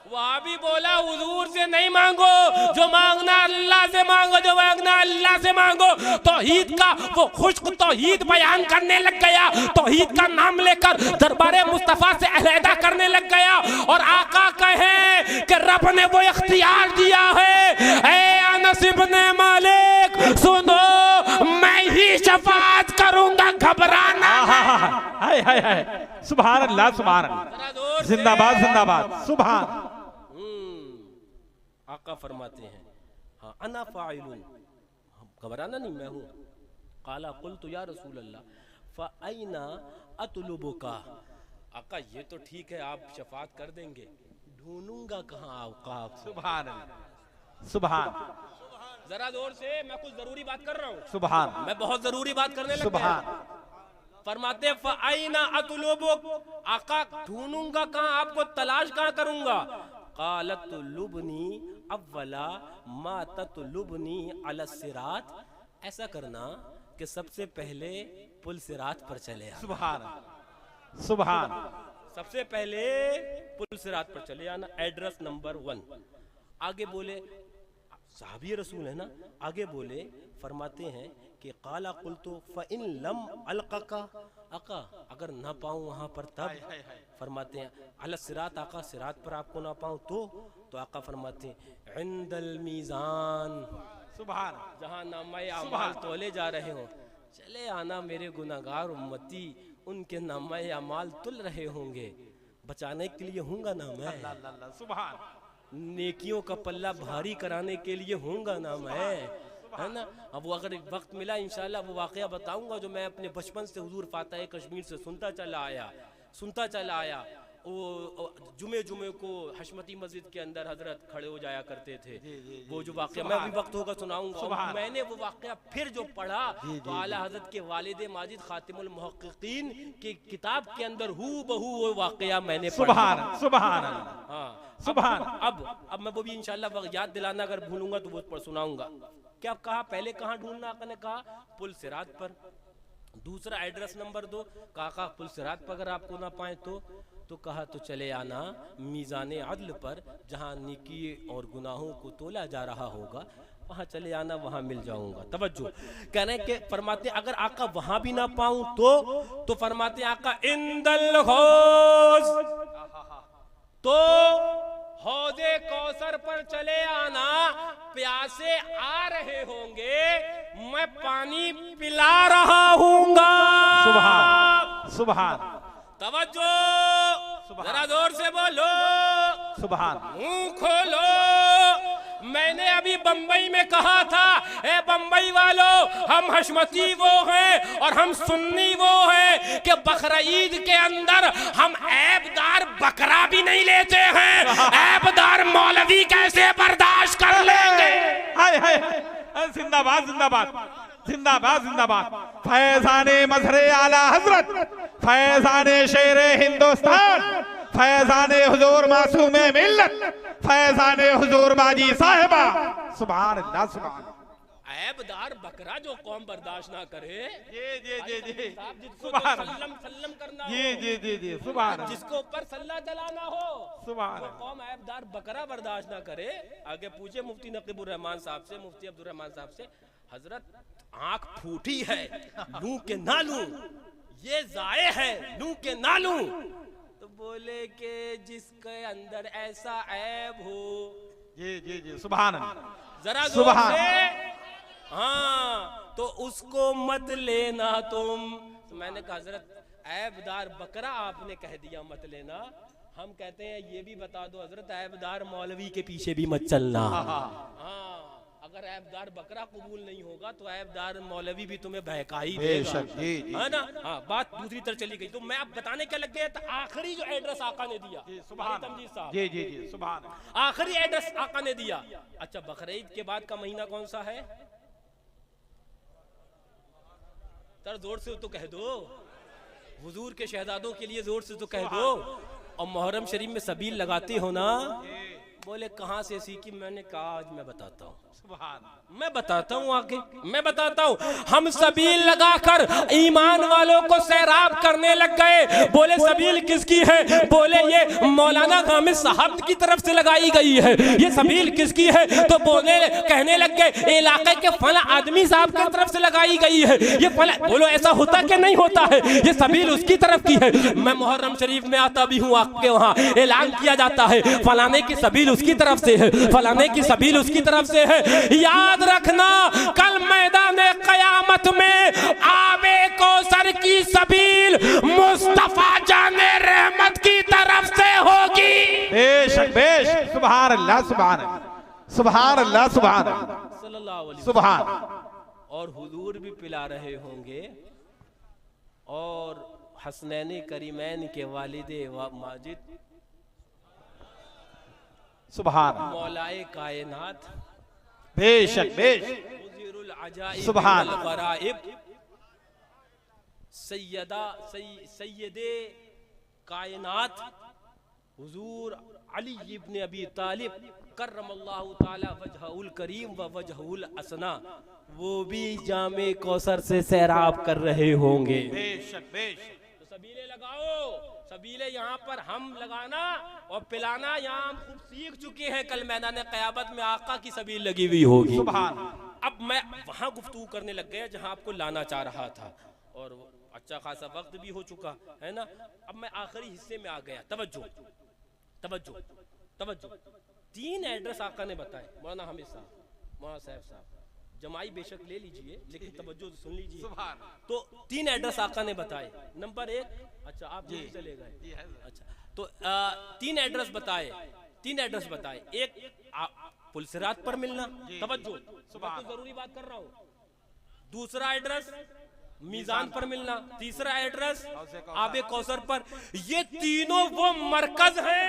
वहाँ भी बोला हुजूर से नहीं मांगो, जो मांगना अल्लाह से मांगो, जो मांगना अल्लाह से मांगो। तौहीद का वो खुश्क तौहीद बयान करने लग गया, तौहीद का नाम लेकर दरबारे मुस्तफा से अलहदा करने लग गया। और आका कहे कि रब ने वो इख्तियार दिया है, ऐ अनस इब्ने मालिक सुनो, मैं ही शफाअत करूंगा, घबराना। हाय हाय हाय, सुभान अल्लाह, सुभान अल्लाह, जिंदाबाद जिंदाबाद, सुभान। आका फरमाते हैं, हाँ अना फाइलुन, घबराना नहीं मैं हूँ। काला कुल्तु या रसूल अल्लाह फ़अयना अतलुबुका। आका ये तो ठीक है आप शफाअत कर देंगे, ढूंढूंगा कहाँ आका? सुभान अल्लाह, सुभान। जरा जोर से, मैं कुछ जरूरी बात कर रहा हूँ। सुभान, मैं बहुत जरूरी बात करने लग गया। सुभान। फरमाते फ़अयना अतलुबुक, आका ढूंढूंगा कहाँ, आपको तलाश कहाँ करूंगा? क़ालत लुबनी अव्वला मा ततलुबनी अला सिरात। ऐसा करना कि सबसे पहले पुल सिरात पर चले आना। सुभान सुभान। सबसे पहले पुल सिरात पर चले आना, एड्रेस नंबर 1। आगे बोले, साहबी रसूल है ना, आगे बोले फरमाते हैं कि काला कुल्तु फ़इन लम अलक़का। आका अगर ना पाऊँ वहाँ पर तब? फरमाते हैं अला सिरात, आका सिरात पर आपको ना पाऊँ तो आका फरमाते हैं इंदल मीज़ान, सुभान, जहाँ नामाए अमाल तोले जा रहे हो, चले आना मेरे गुनाहगार उम्मती, उनके नामे अमाल तुल रहे होंगे, बचाने के लिए हूँगा ना मैं, सुभान, नेकियों का पल्ला भारी कराने के लिए हूँगा ना मैं, है ना। अब वो अगर वक्त मिला इंशाल्लाह वो वाकया बताऊंगा जो मैं अपने बचपन से हुजूर फातह कश्मीर से सुनता चला आया। वो जुमे को हशमती मस्जिद के अंदर हजरत खड़े हो जाया करते थे, वो जो वाकया मैं अभी वक्त होगा सुनाऊंगा। मैंने वो वाकया फिर जो पढ़ा तो आला हजरत के वालिद माजिद खातिमुल मुहक्किकीन की किताब के अंदर हू बहू वो वाकया मैंने सुभान सुभान हाँ सुभान। अब मैं वो भी इंशाल्लाह याद दिलाना अगर भूलूंगा तो वो पर सुनाऊंगा। क्या कहा पहले, कहाँ ढूंढना आपने कहा पुल सिरात पर, दूसरा एड्रेस नंबर 2 कहा पुल सिरात पर अगर आपको ना पाए तो कहा तो चले आना मीज़ाने अदल पर, जहाँ नेकी और गुनाहों को तोला जा रहा होगा वहाँ चले आना, वहाँ मिल जाऊंगा। तवज्जो, कहने के फरमाते अगर आका वहाँ भी ना पाऊं तो फरमाते आका इंदल हौज, तो हौदे कौसर पर चले आना, प्यासे आ रहे होंगे, मैं पानी पिला रहा हूँगा। सुभान सुभान। तवज्जो, जरा जोर से बोलो सुभान। मुंह खोलो। मैंने अभी बंबई में कहा था, ए बंबई वालों, हम हशमती वो हैं और हम सुन्नी वो हैं कि बकरा ईद के अंदर हम ऐबदार बकरा भी नहीं लेते हैं, ऐबदार मौलवी कैसे बर्दाश्त कर लेंगे। हाय हाय, जिंदाबाद जिंदाबाद जिंदाबाद जिंदाबाद। फैजाने मजहरे आला हजरत, फैजाने शेरे हिंदुस्तान, फैजाने हुजूर मासूमे मिल्लत, फैजाने हुजूर बाजी साहिबा। सुभान अल्लाह सुभान। ऐबदार बकरा जो कौम बर्दाश्त ना करे, जी जिसको सुभान, सल्लम करना जी सुभान, जिसको ऊपर सल्ला जलाना हो, सुभान, वो कौम ऐबदार बकरा बर्दाश्त ना करे। आगे पूछे मुफ्ती नकीबुर रहमान साहब से, मुफ्ती अब्दुल रहमान साहब से, हजरत आंख फूटी है लूं के ना लूं, ये जाए है लूं के ना लूं, तो बोले कि जिसके अंदर ऐसा ऐब हो, जी सुभान, जरा जोर से, हाँ, तो उसको मत लेना तुम। तो मैंने कहा हजरत ऐबदार बकरा आपने कह दिया मत लेना, हम कहते हैं ये भी बता दो हजरत ऐबदार मौलवी के पीछे भी मत चलना। हाँ, अगर ऐबदार बकरा कबूल नहीं होगा तो ऐबदार मौलवी भी तुम्हें बहका ही देगा, है ना। हाँ, बात दूसरी तरफ चली गई। तो मैं अब बताने क्या लग गया, आखिरी जो एड्रेस आका ने दिया, तमजीद साहब, जी सुभान, आखिरी एड्रेस आका ने दिया। अच्छा, बकरीद के बाद का महीना कौन सा है? तर जोर से तो कह दो, हुजूर के शहजादों के लिए जोर से तो कह दो। और मुहर्रम शरीफ में सबील लगाते हो ना? बोले कहाँ से सीखी? मैंने कहा आज मैं बताता हूँ, मैं बताता हूँ, आगे मैं बताता हूँ। हम सबील लगाकर ईमान वालों को सैराब करने लग गए। बोले सबील किसकी है? बोले ये मौलाना गामिद साहब की तरफ से लगाई गई है। ये सबील किसकी है? तो बोले कहने लग गए इलाके के फला आदमी साहब की तरफ से लगाई गई है। ये फला, बोलो ऐसा होता कि नहीं होता है? ये सबील उसकी तरफ की है। मैं मुहर्रम शरीफ में आता भी हूँ, आपके वहाँ ऐलान किया जाता है फलाने की सबील उसकी तरफ से है, फलाने की सबील उसकी तरफ से है। याद रखना कल मैदान कयामत में आबे कौसर की सबील मुस्तफा जाने रहमत की तरफ से होगी। बेशक बेशक, सुभान अल्लाह सुभान सुभान अल्लाह सुभान सल्लल्लाहु अलैहि सुभान। और हुजूर भी पिला रहे होंगे और हसनैन करीमैन के वालिदे माजिद सुभान मौलाए कायनात बेशक बेशक मुजीरुल अजाइब सुभान वल गराइब सैयदे कायनात हुजूर अली इब्न अबी तालिब करमल्लाहु ताला वजहुल करीम व वजहुल असना, वो भी जामे कौसर से सैराब कर रहे होंगे। बेशक बेशक। तो सबीले लगाओ, सबीले यहाँ पर हम लगाना और पिलाना यहाँ हम खूब सीख चुके हैं। कल मैदान क़यामत में आका की सबील लगी हुई होगी। सुभान। अब मैं वहाँ गुफ्तगू करने लग गया जहाँ आपको लाना चाह रहा था और अच्छा खासा वक्त भी हो चुका है ना। अब मैं आखिरी हिस्से में आ गया। तवज्जो तवज्जो तवज्जो। 3 एड्रेस आका ने बताए, मौलाना हामिद साहब, मौलाना साहब साहब, जमाई बेशक ले लीजिए, लेकिन तवज्जो से सुन लीजिए। सुभान। तो 3 एड्रेस आका ने बताए। नंबर 1, अच्छा आप जी चले गए, अच्छा तो 3 एड्रेस बताए, 3 एड्रेस बताए। एक पुलसिरात पर मिलना, तवज्जो, मैं तो जरूरी बात कर रहा हूँ। दूसरा एड्रेस मीजान पर मिलना, तीसरा एड्रेस आबे कौसर पर। ये तीनों वो मरकज है,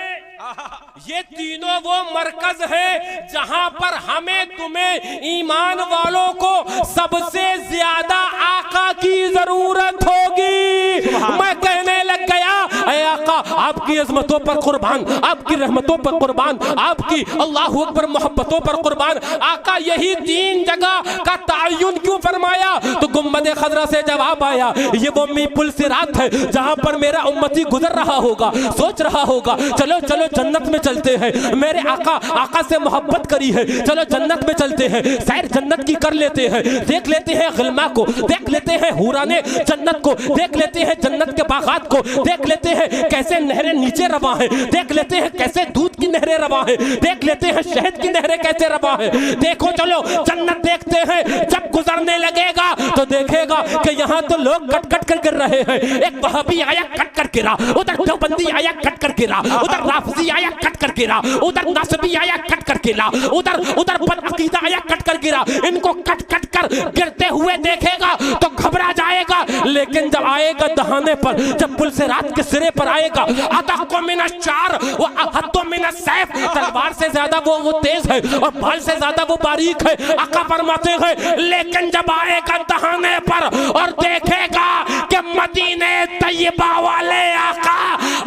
ये तीनों वो मरकज है जहां पर हमें तुम्हें ईमान वालों को सबसे ज्यादा आका की जरूरत होगी। मैं कहने लग गया, ऐ आका आपकी अजमतों पर कुर्बान, आपकी रहमतों पर कुर्बान, आपकी अल्लाहु अकबर मोहब्बतों पर कुर्बान। आका यही 3 जगह का तायुन क्यों फरमाया? तो गुम्बद खजरा से जवाब आया, ये वो मी पुल सिरात है जहां पर मेरा उम्मती गुजर रहा होगा, सोच रहा होगा चलो चलो जन्नत में चलते हैं, मेरे आका से मोहब्बत करी है, चलो जन्नत में चलते हैं, सैर जन्नत की कर लेते हैं, देख लेते हैं गिल्मा को, देख लेते हैं हुराने जन्नत को, देख लेते हैं जन्नत के बागात को, देख लेते हैं कैसे नहरें नीचे रवा है, देख लेते हैं कैसे दूध की नहरें रवा है, देख लेते हैं शहद की नहरें कैसे रवा है। देखो चलो जन्नत देखते हैं। जब गुजरने लगेगा तो देखेगा कि यहाँ तो लोग कट कट कर गिर रहे हैं। एक वहाबी आया कट कर गिरा, उधर देवबंदी आया कट कर गिरा, उधर राफजी आया कट कर गिरा, उधर नासबी आया कट कर गिरा, उधर बदअकीदा आया कट कर गिरा। इनको कट कट कर गिरते हुए देखेगा तो घबरा जाएगा, लेकिन जब आएगा दहाने पर, जब पुल से रात के सिरे पर आएगा, अतहको मिन अश्चार व अहद्दु मिन अस्सैफ, तलवार से ज्यादा वो तेज है और बाल से ज्यादा वो बारीक है। आका फरमाते हैं, लेकिन जब आएगा दहाने पर और देखेगा कि मदीने तैयबा वाले आका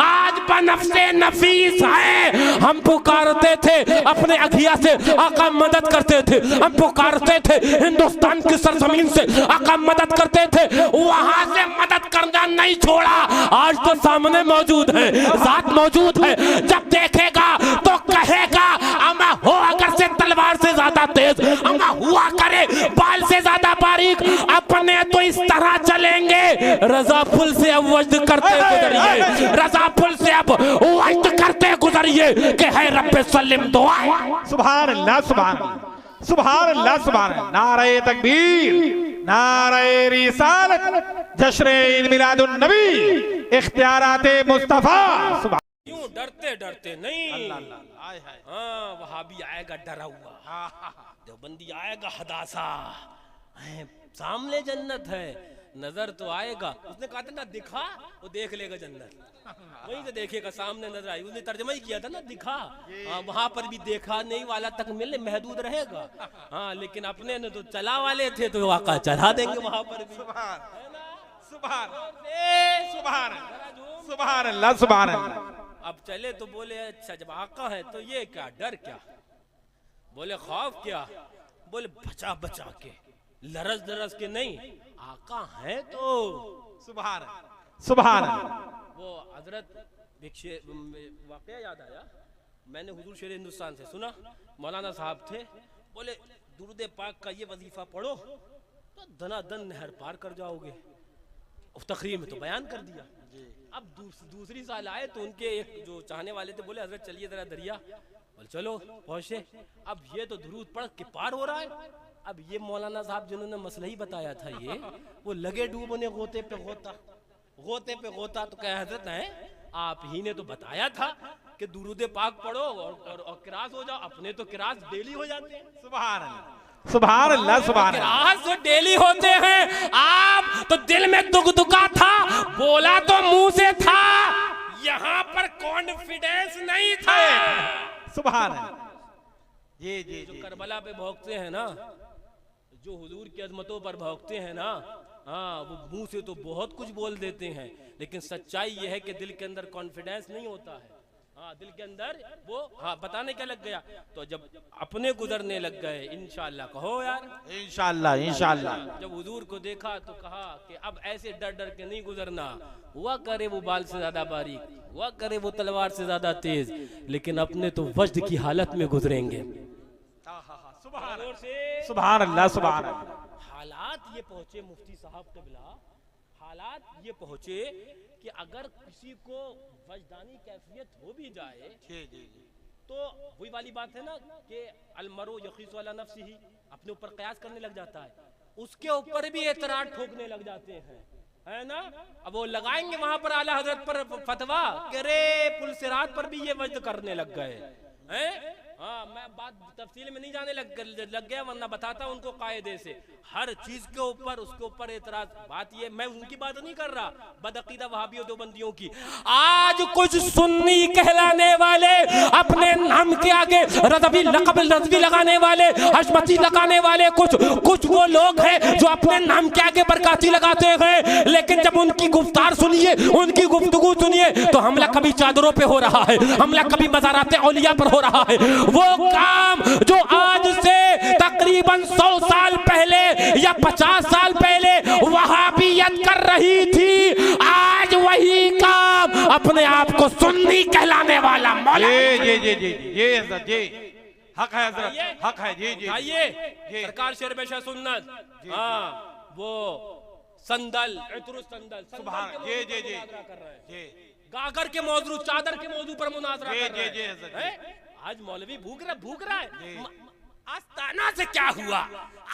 आज बनफ्से नफीस है। हम पुकारते थे अपने अखिया से, आका मदद करते थे, हम पुकारते थे हिंदुस्तान की सरजमीन से, आका मदद करते थे, वहां से मदद करना नहीं छोड़ा। आज तो सामने मौजूद है, जात मौजूद है। जब देखेगा तो कहेगा अमा हो अगर से तलवार से ज्यादा तेज, अमा हुआ करे बाल से ज्यादा बारीक, अपने तो इस तरह चलेंगे। रजा पुल से अब वज्द करते गुजरिए, रजा पुल से अब वज्द करते गुजरिए कि है रब्बे सल्लिम दुआ। सुभान अल्लाह, सुभान सुभान अल्लाह, सुभान। नारे तकबीर, नारे रिसालत, जश्न ईद मिलादुन नबी, इख्तियाराते मुस्तफा। क्यों डरते डरते नहीं, हाँ वहाबी आएगा डरा हुआ, देवबंदी आएगा हदासा, सामने जन्नत है, नजर तो आएगा। उसने कहा था ना दिखा, वो देख लेगा जन्नत, वहीं से देखेगा, सामने नजर आई। उसने तर्जमा ही किया था ना दिखा, हाँ वहां पर भी देखा नहीं वाला तक मिले महदूद रहेगा। हाँ लेकिन अपने ने तो चला वाले थे तो वाका चला देंगे वहां पर भी। सुभान सुभान सुभान सुभान अल्लाह, सुभान अल्लाह। अब चले तो बोले अच्छा जब आका है तो ये क्या डर क्या, बोले खौफ क्या, बोले बचा बचा के लरस दरस के नहीं, आका है तो सुभान सुभान। वो हजरत वाकया याद आया, मैंने हुजूर शेर हिंदुस्तान से सुना, मौलाना साहब थे, बोले दुरूद पाक का ये वजीफा पढ़ो तो दनादन नहर पार कर जाओगे। तकरीर में तो बयान कर दिया। अब दूसरी साल आए तो उनके एक जो चाहने वाले थे बोले हजरत चलिए जरा दरिया, बोले चलो पहुंचे। अब ये तो दुरूद पढ़ के पार हो रहा है। अब ये मौलाना साहब जिन्होंने मसला ही बताया था ये, वो लगे डूबने गोते पे गोता, गोते पे गोता। तो क्या हजरत है आप ही ने तो बताया था कि दुरूद पाक पढ़ो और किरास हो जाओ। अपने तो किरास डेली हो जाते हैं। सुभान अल्लाह, सुभान अल्लाह, सुभान। किरास तो डेली होते हैं, आप तो दिल में दुगदुगा था, बोला तो मुंह से था, यहाँ पर कॉन्फिडेंस नहीं था। सुभान जी जी। जो करबला पे भौंकते हैं ना, जो हुजूर की अजमतों पर भौंकते हैं ना, हाँ वो मुंह से तो बहुत कुछ बोल देते हैं, लेकिन सच्चाई ये है कि दिल के अंदर कॉन्फिडेंस नहीं होता है। हाँ दिल के अंदर वो हाँ बताने क्या लग गया, तो जब अपने गुजरने लग गए इंशाअल्लाह कहो यार, इंशाअल्लाह इंशाअल्लाह। जब हुजूर को देखा तो कहा कि अब ऐसे डर डर के नहीं गुजरना, हुआ करे वो बाल से ज्यादा बारीक, हुआ करे वो तलवार से ज्यादा तेज, लेकिन अपने तो वज्द की हालत में गुजरेंगे। सुभान अल्लाह, सुभान अल्लाह। हालात ये पहुंचे मुफ्ती साहब क़िबला, हालात ये पहुंचे कि अगर किसी को वजदानी कैफियत हो भी जाए तो वही वाली बात है ना कि अलमरो यकीस वाला नफ्सी ही, अपने ऊपर कयास करने लग जाता है, उसके ऊपर भी एतराज ठोकने लग जाते हैं, है ना। अब वो लगाएंगे वहां पर आला हजरत पर फतवा कि रे पुलसिरात पर भी ये वज्द करने लग गए हैं। हाँ, मैं बात तफसील में नहीं जाने लग गया, वरना बताता उनको कायदे से हर चीज के ऊपर उसके ऊपर एतराज। बात ये, मैं उनकी बात नहीं कर रहा, बदअकीदा वहाबियों देवबंदियों की। आज कुछ सुन्नी कहलाने वाले अपने नाम के आगे रज़वी लक़ब रज़वी लगाने वाले, हशमती लगाने वाले कुछ वो लोग हैं जो अपने नाम के आगे बरकाती लगाते हैं, लेकिन जब उनकी गुफ्तार सुनिए, उनकी गुफ्तगू सुनिए, तो हमला कभी चादरों पे हो रहा है, हमला कभी मज़ारात औलिया पर हो रहा है। वो काम जो आज से तकरीबन 100 साल पहले या 50 साल पहले वहाबियत कर रही थी, आज वही काम अपने आप को सुन्नी कहलाने वाला ये हजरत जी हक है, हजरत हक है जी जी। आइए सरकार शेर बेशा सुन्नत, हाँ वो संदल इतरुस संदल सुभान जी जी जी जी, गागर के मौजू चादर के मौजू पर मुनाजरा कर रहे हैं। आज मौलवी भूख रहा है। आस्ताना से क्या हुआ,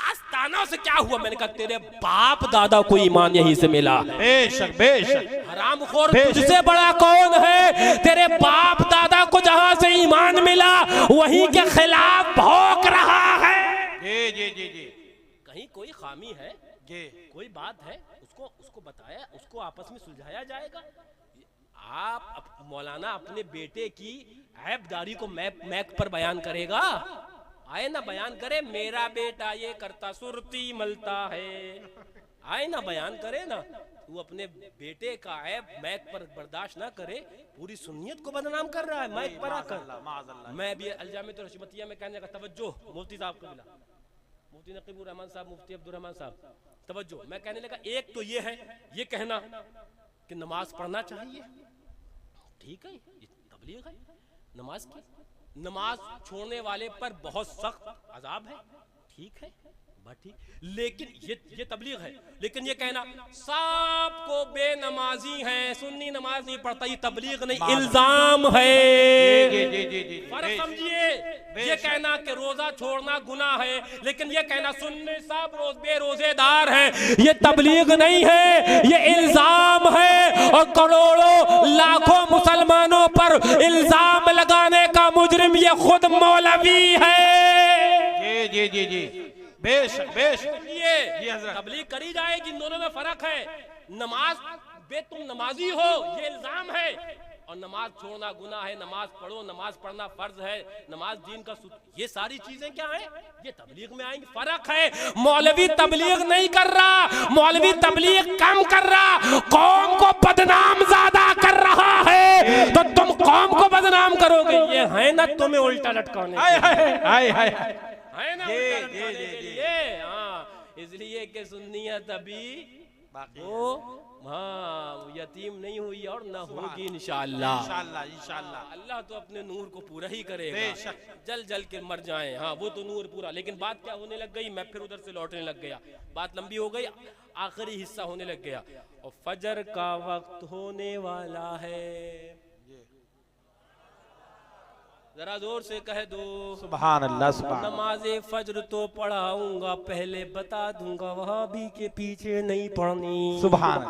आस्ताना से क्या हुआ? मैंने कहा तेरे बाप दादा को ईमान यहीं से मिला। बेशक बेशक, हरामखोर तुझसे बड़ा कौन है? तेरे बाप दादा को जहां से ईमान मिला वहीं के खिलाफ भौंक रहा है। जी जी जी जी, कहीं कोई खामी है, कोई बात है, उसको बताया, उसको आपस में सुलझाया जाएगा। आप मौलाना अपने बेटे की ऐबदारी को मैक पर बयान करेगा? आए ना बयान करे, मेरा बेटा ये करता सुरती मलता है, आए ना बयान करे ना। वो अपने बेटे का ऐब मैक पर बर्दाश्त ना करे, पूरी सुन्नियत को बदनाम कर रहा है मैक पर आकर। मैं भी अलजामे तो रशमतिया में कहने का तवज्जो मुफ्ती साहब को मिला, मुफ्ती नकीबुर रहमान साहब, मुफ्ती अब्दुल रहमान साहब, तवज्जो। मैं कहने लगा एक तो ये है, ये कहना कि नमाज पढ़ना चाहिए, ठीक है, ये तबलीग है नमाज की, नमाज छोड़ने वाले पर बहुत सख्त अजाब है, ठीक है, ठीक, लेकिन ये तबलीग है। लेकिन ये कहना सब को बेनमाजी है, सुन्नी नमाज नहीं पढ़ता, ये तबलीग नहीं, इल्जाम है। फर्क समझिए, ये कहना कि रोजा छोड़ना गुनाह है, लेकिन ये कहना सुन्नी सब बेरोजेदार हैं, ये तबलीग नहीं है, ये इल्जाम है। और करोड़ों लाखों मुसलमानों पर इल्जाम लगाने का मुजरिम ये खुद मौलवी है। जी जी जी, बेशक बेशक, ये तबलीग करी जाएगी, इन दोनों में फर्क है। नमाज बे तुम नमाजी हो ये इल्जाम है, और नमाज छोड़ना गुनाह है, नमाज पढ़ो, नमाज पढ़ना फर्ज है, नमाज दीन का ये सारी चीजें क्या है, ये तबलीग में आएंगी। फर्क है, मौलवी तबलीग नहीं कर रहा, मौलवी तबलीग कम कर रहा, कौम को बदनाम ज्यादा कर रहा है, तो तुम कौम को बदनाम करोगे। ये है ना तुम्हें उल्टा लटकाने, है ना, इसलिए कि सुन्नियत अभी वो हाँ यतीम नहीं हुई और ना होगी इंशाअल्लाह। इंशाअल्लाह अल्लाह तो अपने नूर को पूरा ही करेगा, जल के मर जाएं, हाँ वो तो नूर पूरा। लेकिन बात क्या होने लग गई, मैं फिर उधर से लौटने लग गया, बात लंबी हो गई, आखिरी हिस्सा होने लग गया। और फजर का वक्त होने वाला है, जरा जोर से कह दो सुभान अल्लाह। सुभान नमाज़े फज्र तो पढ़ाऊंगा, पहले बता दूंगा वहाबी के पीछे नहीं पढ़नी, सुभान,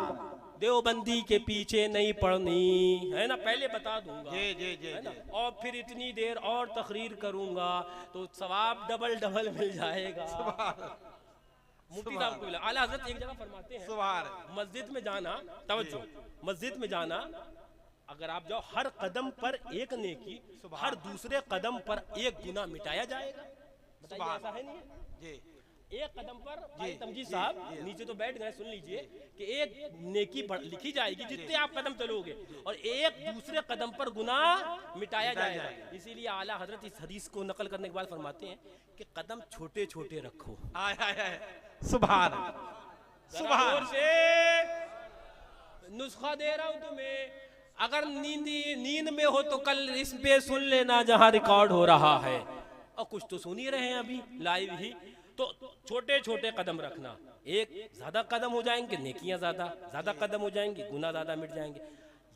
देवबंदी के पीछे नहीं पढ़नी, है ना, पहले बता दूंगा, है ना। और फिर इतनी देर और तकरीर करूंगा तो सवाब डबल मिल जाएगा। मुफ्ती साहब को मिला, आला हज़रत एक जगह फरमाते हैं, मस्जिद में जाना, तवज्जो, मस्जिद में जाना, अगर आप जाओ हर कदम पर एक नेकी, हर दूसरे कदम पर एक गुनाह मिटाया जाएगा। बताइए ऐसा है नहीं? एक कदम पर भाई तमजीद साहब नीचे तो बैठ गए, सुन लीजिए कि एक नेकी लिखी जाएगी जितने आप कदम चलोगे, और एक दूसरे कदम पर गुनाह मिटाया जाएगा। इसीलिए आला हजरत इस हदीस को नकल करने के बाद फरमाते हैं कि कदम छोटे छोटे रखो। सुभान सुभान से नुस्खा दे रहा हूं तुम्हें, अगर नींद में हो तो कल इस पे सुन लेना जहां रिकॉर्ड हो रहा है, और कुछ तो सुन ही रहे हैं अभी लाइव ही। तो छोटे छोटे कदम रखना, एक ज्यादा कदम हो जाएंगे नेकियां ज्यादा कदम हो जाएंगे, गुनाह ज्यादा मिट जाएंगे।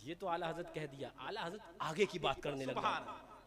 ये तो आला हजरत कह दिया। आला हजरत आगे की बात करने लगा,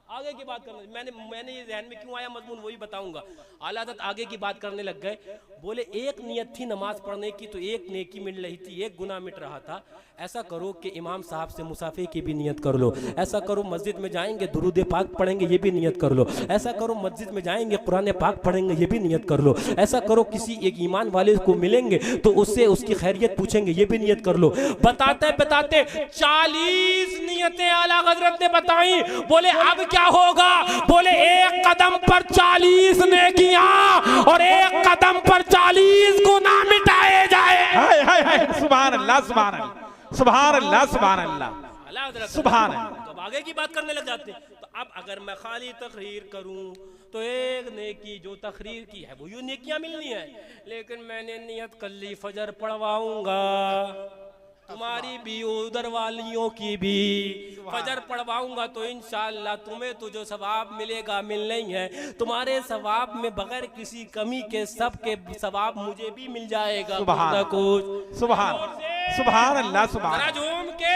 आगे की बात करने मैंने ये ध्यान में क्यों आया मजमून वही बताऊंगा। आला हज़रत आगे की बात करने लग गए। बोले एक नियत थी नमाज पढ़ने की तो एक नेकी मिल रही थी, एक गुनाह मिट रहा था। ऐसा करो कि इमाम साहब से मुसाफे की भी नियत कर लो। ऐसा करो मस्जिद में जाएंगे दुरूद पाक पढ़ेंगे, ये भी नियत कर लो। ऐसा करो मस्जिद में जाएंगे कुरान पाक पढ़ेंगे, ये भी नियत कर लो। ऐसा करो किसी एक ईमान वाले को मिलेंगे तो उससे उसकी खैरियत पूछेंगे, ये भी नियत कर लो। बताते बताते 40 नियतें आला हज़रत ने बताई। बोले अब क्या होगा? बोले एक कदम पर 40 नेकियां और एक कदम पर 40 गुनाह मिटाए जाए। हाय हाय हाय, सुभान अल्लाह सुभान अल्लाह सुभान अल्लाह सुभान अल्लाह सुभान अल्लाह। तो अब आगे की बात करने लग जाते हैं। तो अब अगर मैं खाली तकरीर करूं तो एक नेकी जो तकरीर की है वो यूं नेकियां मिलनी है, लेकिन मैंने नियत कर ली फजर पढ़वाऊंगा, तुम्हारी भी उधर वालियों की भी फजर पढ़वाऊंगा, तो इंशाअल्लाह तुम्हें तो जो सवाब मिलेगा मिलना ही है। तुम्हारे सवाब में बगैर किसी कमी के सबके सवाब मुझे भी मिल जाएगा। सुभान सुभान सुभान अल्लाह सुभान। झूम के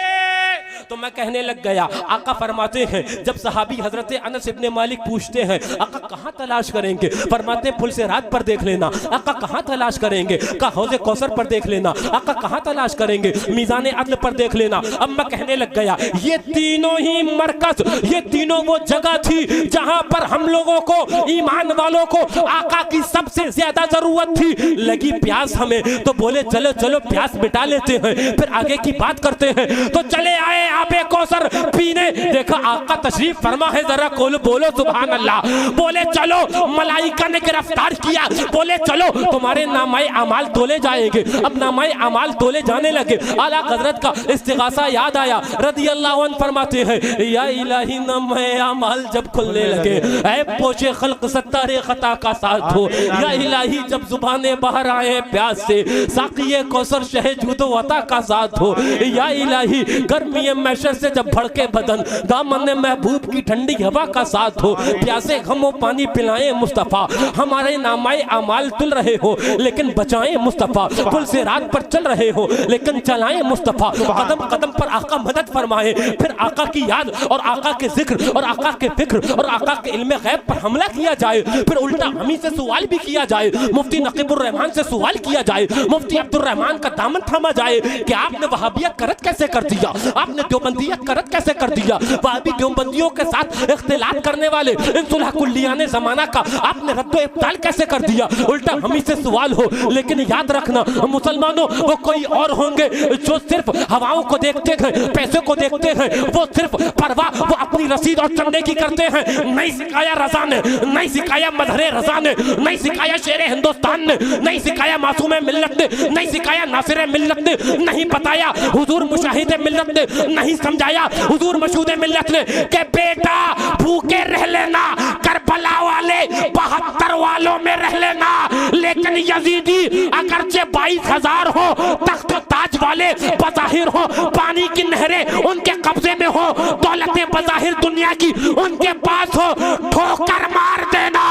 तो मैं कहने लग गया। आका फरमाते हैं जब सहाबी हजरत अनस इब्ने मालिक पूछते हैं आका कहाँ तलाश करेंगे, फरमाते हैं पुल से रात पर देख लेना। आका कहाँ तलाश करेंगे? का हौज़े कौसर पर देख लेना। आका कहाँ तलाश करेंगे? मीज़ान अदल पर देख लेना। अब मैं कहने लग गया ये तीनों ही मरकज, ये तीनों वो जगह थी जहां पर हम लोगों को ईमान वालों को आका की सबसे ज्यादा जरूरत थी। लगी प्यास हमें तो बोले चलो चलो प्यास मिटा लेते हैं, फिर आगे की बात करते हैं। तो चले आए आबे कौसर पीने। देखा आका तशरीफ फरमा है, जरा बोलो सुभान अल्लाह। बोले चलो, मलाइका ने गिरफ्तार किया। बोले चलो तुम्हारे नामाए अमाल तोले जाएंगे। अब नामाए अमाल तोले जाने लगे। आला हज़रत का इस्तिगासा याद आया। रज़ी अल्लाह अन्हु फरमाते हैं या इलाही नामाए अमाल जब खुलने लगे, ऐ पोशे खल्क सत्तारे खता का साथ हो। या इलाही जब जुबाने बाहर आए प्यास से, साक़िए कौसर शहे जूदो वता का साथ हो। या इलाही गर्मी मैशर से जब भड़के बदन, दामन महबूब की ठंडी हवा का साथ हो। प्यासे गमो पानी पिलाए मुस्तफ़ा, हमारे नामाए अमाल तुल रहे हो लेकिन बचाएं मुस्तफ़ा। पुल से रात पर चल रहे हो लेकिन चलाएं मुस्तफ़ा। कदम कदम पर आका मदद फरमाए। फिर आका की याद और आका के जिक्र और आका के फिक्र और आका के इल्मे गैब पर हमला किया जाए। फिर उल्टा हमी से सवाल भी किया जाए। मुफ्ती नकीबुर रहमान से सवाल किया जाए। मुफ्ती अब्दुल रहमान का दामन थामा जाए कि आपने वहाबियत करत कैसे कर दिया, आपने देवबंदियत करत कैसे कर दिया। वहाबी देवबंदियों के साथ इख्तिलात करने वाले इन सुलह कुल्लियाने ज़माना का आपने रद्द इब्ताल कैसे कर दिया। उल्टा हमी से सवाल हो। लेकिन याद रखना मुसलमानों, वो कोई और होंगे जो सिर्फ हवाओं को देखते हैं, पैसे को देखते हैं। वो सिर्फ परवाह वो अपनी रसीद और चंदे की करते हैं। नहीं सिखाया रजा ने, नहीं सिखाया मजहरे रजा ने, नहीं सिखाया शेर हिंदुस्तान ने, नहीं सिखाया मासूम मिल्लत ने, नहीं सिखाया नासिर मिल्लत ने, नहीं बताया हुजूर मुशाहिद मिल्लत ने, नहीं समझाया हुजूर मशहूद मिल्लत ने कि बेटा भूखे रह लेना, करबला वाले 72 वालों में रह लेना, लेकिन यजीदी अगरचे 22,000 हो, तख्त ताज वाले बज़ाहिर हो, पानी की नहरें उनके कब्जे में हो, दौलतें बज़ाहिर दुनिया की उनके पास हो, ठोकर मार देना,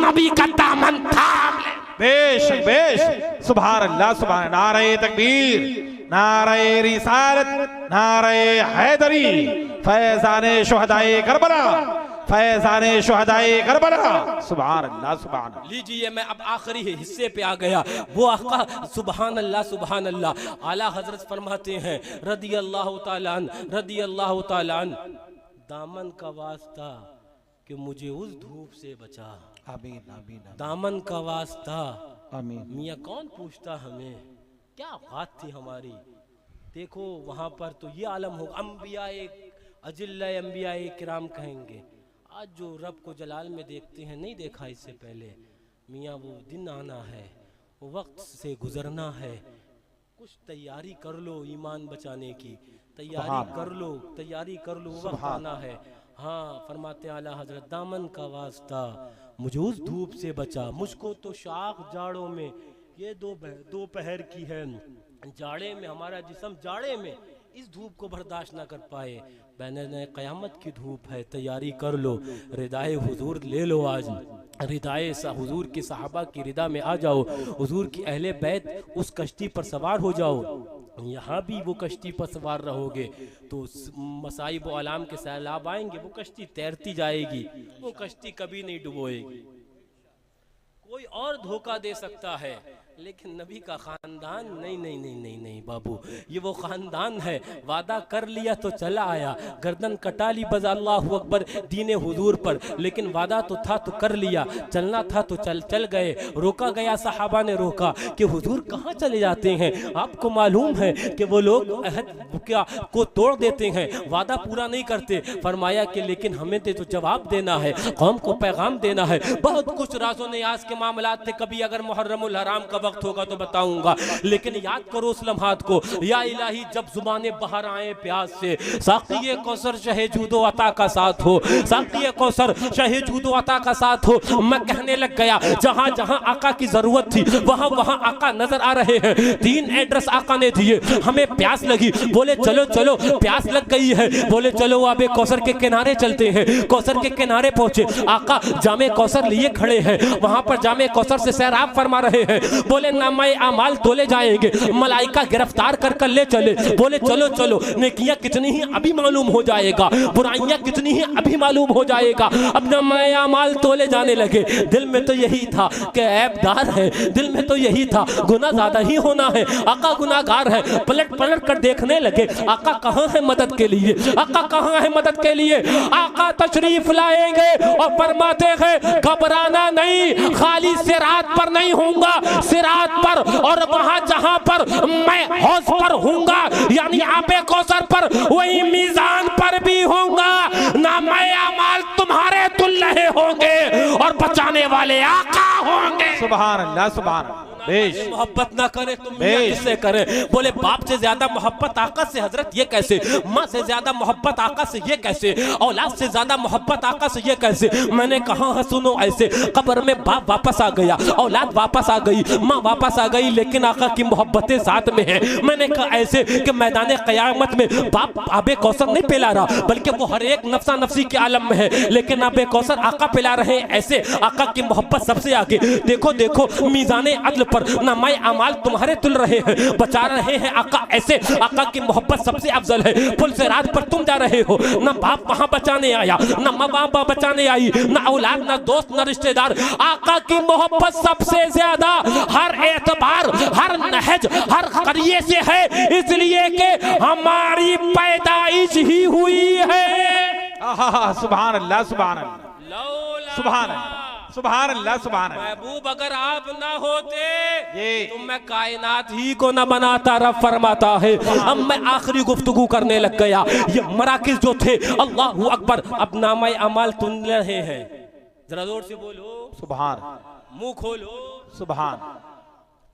नबी का दामन थाम ले। बेश बेश सुभान अल्लाह सुभान। नारे तकबीर, नारे रिसालत, नारे हैदरी, फैज़ाने शुहदाए करबला, फैज़ाने शुहदाए करबला। सुभान अल्लाह सुभान। लीजिए मैं अब आखिरी हिस्से पे आ गया। वो आका सुभान अल्लाह सुभान अल्लाह। आला हजरत फरमाते हैं रदी अल्लाह तआला अन्हु, रदी अल्लाह तआला अन्हु, दामन का वास्ता कि मुझे उस धूप से बचा। आमीन आमीन दामन का वास्ता। आमीन। मियाँ कौन पूछता हमें, क्या बात थी हमारी। देखो वहाँ पर तो ये आलम हो, अम्बिया अजिल्ला अम्बिया किराम कहेंगे। आज जो रब को जलाल में देखते हैं, नहीं देखा इससे पहले। मियाँ वो दिन आना है, वो वक्त से गुजरना है। कुछ तैयारी कर लो ईमान बचाने की, तैयारी कर लो, तैयारी कर लो, वक्त आना है। हाँ फरमाते आला हजरत दामन का वास्ता मुझे उस धूप से बचा। मुझको तो शाख जाड़ों में, ये दोपहर की है, जाड़े में हमारा जिस्म जाड़े में इस धूप को बर्दाश्त ना कर पाए। बहने क़यामत की धूप है, तैयारी कर लो, रिदाए हुजूर ले लो। आज रिदाए हुजूर के सहाबा की रिदा में आ जाओ, हुजूर की अहले बैत उस कश्ती पर सवार हो जाओ। यहाँ भी वो कश्ती पर सवार रहोगे तो मसाइब व आलाम के सैलाब आएंगे, वो कश्ती तैरती जाएगी, वो कश्ती कभी नहीं डुबोएगी। कोई और धोखा दे सकता है लेकिन नबी का खानदान नहीं नहीं नहीं नहीं नहीं बाबू, ये वो खानदान है। वादा कर लिया तो चला आया, गर्दन कटा ली बस अल्लाहु अकबर दीने हुजूर पर, लेकिन वादा तो था तो कर लिया, चलना था तो चल गए। रोका गया, सहाबा ने रोका कि हुजूर कहाँ चले जाते हैं, आपको मालूम है कि वो लोग अहद क्या को तोड़ देते हैं, वादा पूरा नहीं करते। फरमाया कि लेकिन हमें तो जवाब देना है, कौम को पैगाम देना है। बहुत कुछ राज़ो नियाज़ के मामलात थे, कभी अगर मुहर्रमुल हराम का वक्त होगा तो बताऊंगा, लेकिन याद करो उस लम्हात को। या इलाही जब जुबाने बाहर आए प्यास से, साक़िए कौसर शहे जूदो अता का साथ हो, साक़िए कौसर शहे जूदो अता का साथ हो। मैं कहने लग गया जहां जहां आका की जरूरत थी वहां वहां आका नजर आ रहे हैं। 3 एड्रेस आका ने दिए, हमें प्यास लगी, बोले चलो चलो प्यास लग गई है, बोले चलो अब कौसर के किनारे चलते हैं। कौसर के किनारे पहुंचे, आका जामे कौसर लिए खड़े हैं, वहां पर जामे कौसर से सैराब फरमा रहे हैं। बोले नामाए आमाल तोले जाएंगे, मलाइका गिरफ्तार कर कर ले चले, बोले चलो चलो नेकियां कितनी ही अभी मालूम हो जाएगा, बुराइयां कितनी ही अभी मालूम हो जाएगा। अब नामाए आमाल तोले जाने लगे। दिल में तो यही था कि ऐबदार है, दिल में तो यही था गुनाह ज्यादा ही होना है, आका गुनाहगार है। पलट पलट कर देखने लगे, आका कहाँ है मदद के लिए, आका कहाँ है मदद के लिए। आका तशरीफ लाएंगे और फरमाते हैं घबराना नहीं, खाली सिरात पर नहीं होऊंगा, सिरात पर और वहां जहां पर मैं हौज पर होऊंगा, यानी आबे कौसर पर, वही मीजान पर भी होऊंगा। ना मैं अमाल तुम्हारे तुल रहे होंगे और बचाने वाले आका होंगे। सुभान अल्लाह, सुभान अल्लाह। मोहब्बत ना करे तो मियां किससे करे। बोले बाप से ज्यादा मोहब्बत आका से, हजरत ये कैसे, माँ से ज्यादा मोहब्बत आका से ये कैसे, औलाद से ज्यादा मोहब्बत आका से ये कैसे। मैंने कहा है सुनो ऐसे, कब्र में बाप वापस आ गया, औलाद वापस आ गई, माँ वापस आ गई, लेकिन आका की मोहब्बतें साथ में है। मैंने कहा ऐसे कि मैदान क़यामत में बाप आबे कौसर नहीं पिला रहा, बल्कि वो हर एक नफ्सा नफ्सी के आलम में है, लेकिन आबे कौसर आका पिला रहे हैं। ऐसे आका की मोहब्बत सबसे आगे। देखो देखो मीज़ाने अदल पर नामाए अमाल तुम्हारे तुल रहे हैं, बचा रहे हैं आका। ऐसे आका की मोहब्बत सबसे अफजल है। पुल से रात पर तुम जा रहे हो, ना बाप वहां बचाने आया, ना माँ बाप बचाने आई, ना औलाद, ना दोस्त, ना रिश्तेदार। आका की मोहब्बत सबसे ज्यादा हर एतबार, हर नहज, हर करिए से है, इसलिए कि हमारी पैदाइश ही हुई है। सुभान अल्लाह, सुभान अल्लाह, सुभान अल्लाह, सुभान अल्लाह, सुभान अल्लाह। महबूब अगर आप ना होते तो मैं कायनात ही को ना बनाता, रब फरमाता है। अब मैं आखिरी गुफ्तगू करने लग गया। ये मराकिज जो थे, अल्लाहु अकबर, अब नामाए अमाल तुम रहे हैं, जरा जोर से बोलो सुभान, मुंह खोलो सुभान।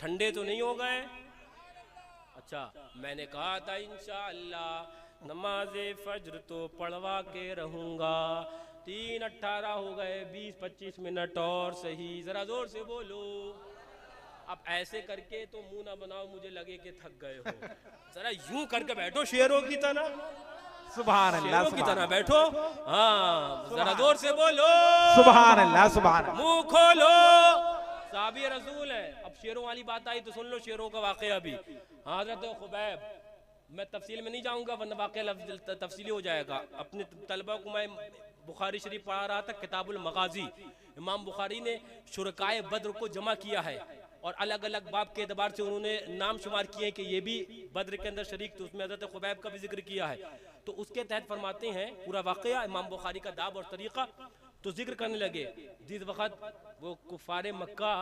ठंडे तो नहीं हो गए? अच्छा, मैंने कहा था इंशाअल्लाह नमाज़े फज्र तो पढ़वा के रहूंगा। 3:18 हो गए, 20-25 मिनट और सही, जरा जोर से बोलो। अब ऐसे करके तो मुंह ना बनाओ, मुझे लगे कि थक गए हो। जरा यूं करके बैठो शेरों की तरह, सुभान अल्लाह, शेरों की तरह बैठो। हाँ, जरा जोर से बोलो सुभान अल्लाह, सुभान। मुंह खोलो, साहबी रसूल है। अब शेरों वाली बात आई तो सुन लो शेरों का वाक़या भी। हज़रत खुबैब, मैं तफसील में नहीं जाऊंगा वरना वाक़या तफसीली हो जाएगा। अपने तलबा को मैं बुखारी शरीफ पढ़ा रहा था, किताबुल मगाजी। इमाम बुखारी ने शुरकाए बद्र को जमा किया है और अलग अलग बाब के एतबार से उन्होंने नाम शुमार किए कि ये भी बद्र के अंदर शरीक, तो उसमें हज़रत खुबैब का भी जिक्र किया है। तो उसके तहत फरमाते हैं पूरा वाक़या इमाम बुखारी का दाब और तरीक़ा। तो जिक्र करने लगे जिस वक़्त वो कुफ़ारे मक्का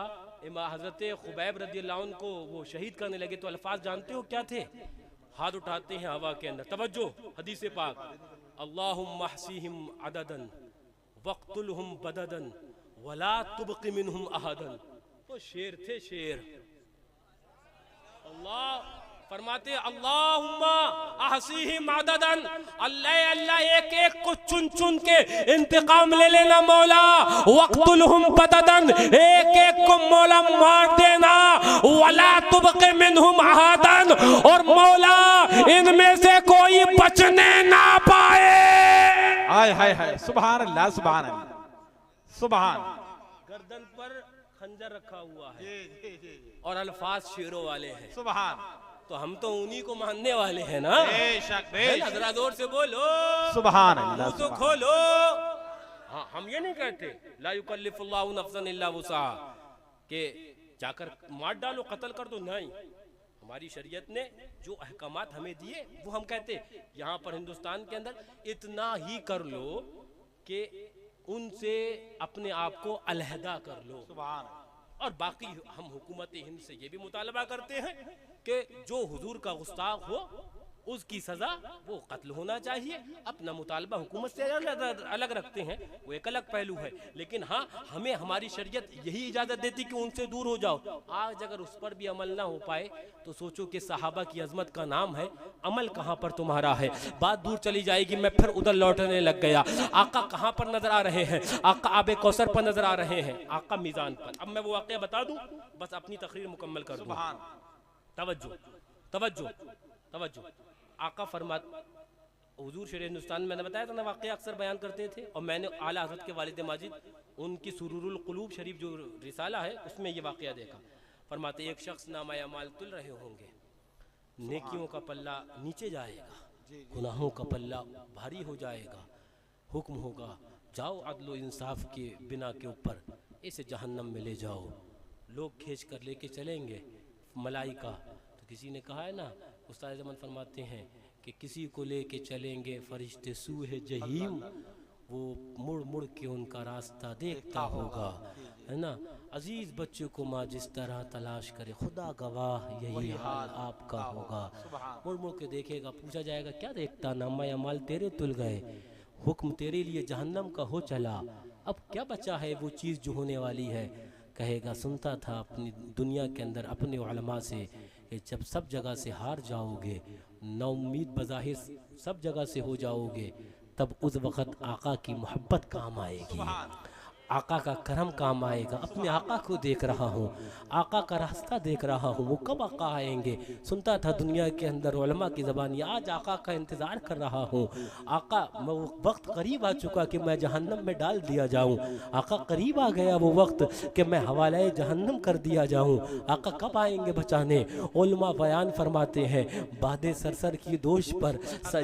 हज़रत खुबैब रज़ियल्लाहु अन्हु को वो शहीद करने लगे, तो अल्फाज जानते हो क्या थे? हाथ उठाते हैं हवा के अंदर, तवज्जो, हदीस पाक, अल्लाहुम्मा हसीहिम अददन वक्तुलहुम बददन वला तुबक़ि मिनहुम अहदन। वो शेर थे, शेर। अल्लाह फरमाते अल्लाहुम्मा अहसीही मददन, अल्लाह अल्लाह एक एक को चुन चुन के इंतकाम ले लेना मौला, वक्तुलहुम बददन, एक एक को मौला मार देना, वला तुबक़ि मिनहुम अहदन, और मौला इनमें से कोई बचने ना पाए। हाय हाय हाय, सुभान अल्लाह सुभान अल्लाह सुभान। गर्दन पर खंजर रखा हुआ है और अल्फाज शेरों वाले हैं, सुभान। तो हम तो उन्हीं को मानने वाले हैं ना। बेशक है ना? जरा जोर से बोलो सुभान अल्लाह तो खोलो। हाँ, हम ये नहीं कहते ला युकल्लिफुल्लाहु नफ्सन इल्ला वुसअहा के जाकर मार डालो, कत्ल कर दो, नहीं। हमारी शरीयत ने जो अहकामात हमें दिए वो हम कहते यहाँ पर हिंदुस्तान के अंदर इतना ही कर लो कि उनसे अपने आप को अलहदा कर लो, सुभान। और बाकी हम हुकूमत हिंद से ये भी मुतालबा करते हैं कि जो हुजूर का गुस्ताख हो उसकी सजा वो कत्ल होना चाहिए। अपना मुतालबा हुकूमत से अलग रखते हैं, वो एक अलग पहलू है, लेकिन हाँ हमें हमारी शरीयत यही इजाजत देती कि उनसे दूर हो जाओ। आज अगर उस पर भी अमल ना हो पाए तो सोचो कि सहाबा की अजमत का नाम है, अमल कहाँ पर तुम्हारा है। बात दूर चली जाएगी, मैं फिर उधर लौटने लग गया। आका कहाँ पर नजर आ रहे हैं? आका आबे कौसर पर नजर आ रहे हैं, आका मीजान पर। अब मैं वो वाक़या बता दूं, बस अपनी तकरीर मुकम्मल कर दूं। तवज्जो तवज्जो तवज्जो। आका फरमात हुजूर शेर हिंदुस्तान में मैंने बताया था ना, वाक़या अक्सर बयान करते थे, और मैंने आला हज़रत के वालिद माजिद उनकी सुरूरुल क़ुलूब शरीफ जो रिसाला है उसमें ये वाक़या देखा। फरमाते एक शख्स नामा अमाल तुल रहे होंगे, नेकियों का पल्ला नीचे जाएगा, गुनाहों का पल्ला भारी हो जाएगा, हुक्म होगा जाओ अदल इंसाफ के बिना के ऊपर इसे जहन्नम में ले जाओ। लोग खींच कर लेके चलेंगे मलाइका। तो किसी ने कहा है ना, उस्ताद ज़मान फरमाते हैं कि किसी को लेके चलेंगे फरिश्ते सूहे जहीम, वो मुड़ मुड़ के उनका रास्ता देखता होगा, है ना। अजीज बच्चों को माँ जिस तरह तलाश करे, खुदा गवाह यही हाल आपका होगा। मुड़ मुड़ के देखेगा, पूछा जाएगा क्या देखता? नामा अमाल तेरे तुल गए, हुक्म तेरे लिए जहन्नम का हो चला, अब क्या बचा है वो चीज़ जो होने वाली है? कहेगा सुनता था अपनी दुनिया के अंदर अपने उलमा से कि जब सब जगह से हार जाओगे, नाउम्मीद बज़ाहिर सब जगह से हो जाओगे, तब उस वक़्त आका की मोहब्बत काम आएगी, आका का करम काम आएगा। अपने आका को देख रहा हूँ, आका का रास्ता देख रहा हूँ, वो कब आका आएंगे? सुनता था दुनिया के अंदर उलमा की ज़बानी, आज आका का इंतज़ार कर रहा हूँ। आका वो वक्त करीब आ चुका कि मैं जहन्नम में डाल दिया जाऊँ, आका करीब आ गया वो वक्त कि मैं हवाले जहन्नम कर दिया जाऊँ। आका कब आएंगे बचाने? उलमा बयान फरमाते हैं बादे सरसर की दोष पर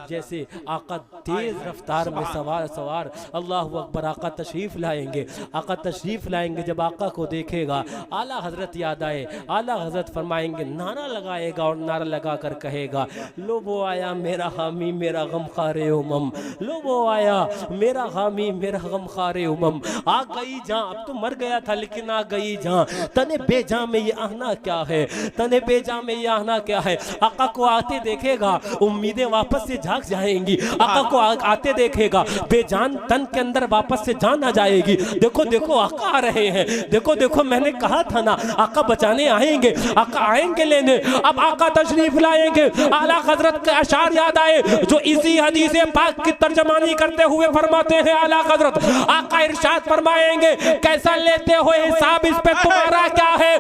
जैसे आका तेज़ रफ्तार में सवार अल्लाहु अकबर, आका तशरीफ़ लाएंगे, आका तशरीफ लाएंगे। जब आका को देखेगा आला हजरत याद आए, आला हजरत फरमाएंगे, नारा लगाएगा और नारा लगा कर कहेगा लो वो आया मेरा हामी मेरा गम खारे उमम, लो वो आया मेरा हामी मेरा गम खारे उमम। आ गई जहाँ, अब तो मर गया था लेकिन आ गई जहाँ, तने बेजा में ये आना क्या है, तने बेजा में ये आना क्या है। आका को आते देखेगा उम्मीदें वापस से झांक जाएंगी, आका को आते देखेगा बेजान तन के अंदर वापस से जान आ जाएगी। देखो देखो आका आ रहे हैं, देखो देखो मैंने कहा था ना आका बचाने आएंगे, आका आएंगे लेने। अब आका तशरीफ लाएंगे, आला हजरत के अशार याद आए जो इसी हदीस पाक की तर्जमानी करते हुए फरमाते हैं आला हजरत, आका इरशाद फरमाएंगे कैसा लेते हो हिसाब, इस पे तुम्हारा क्या है?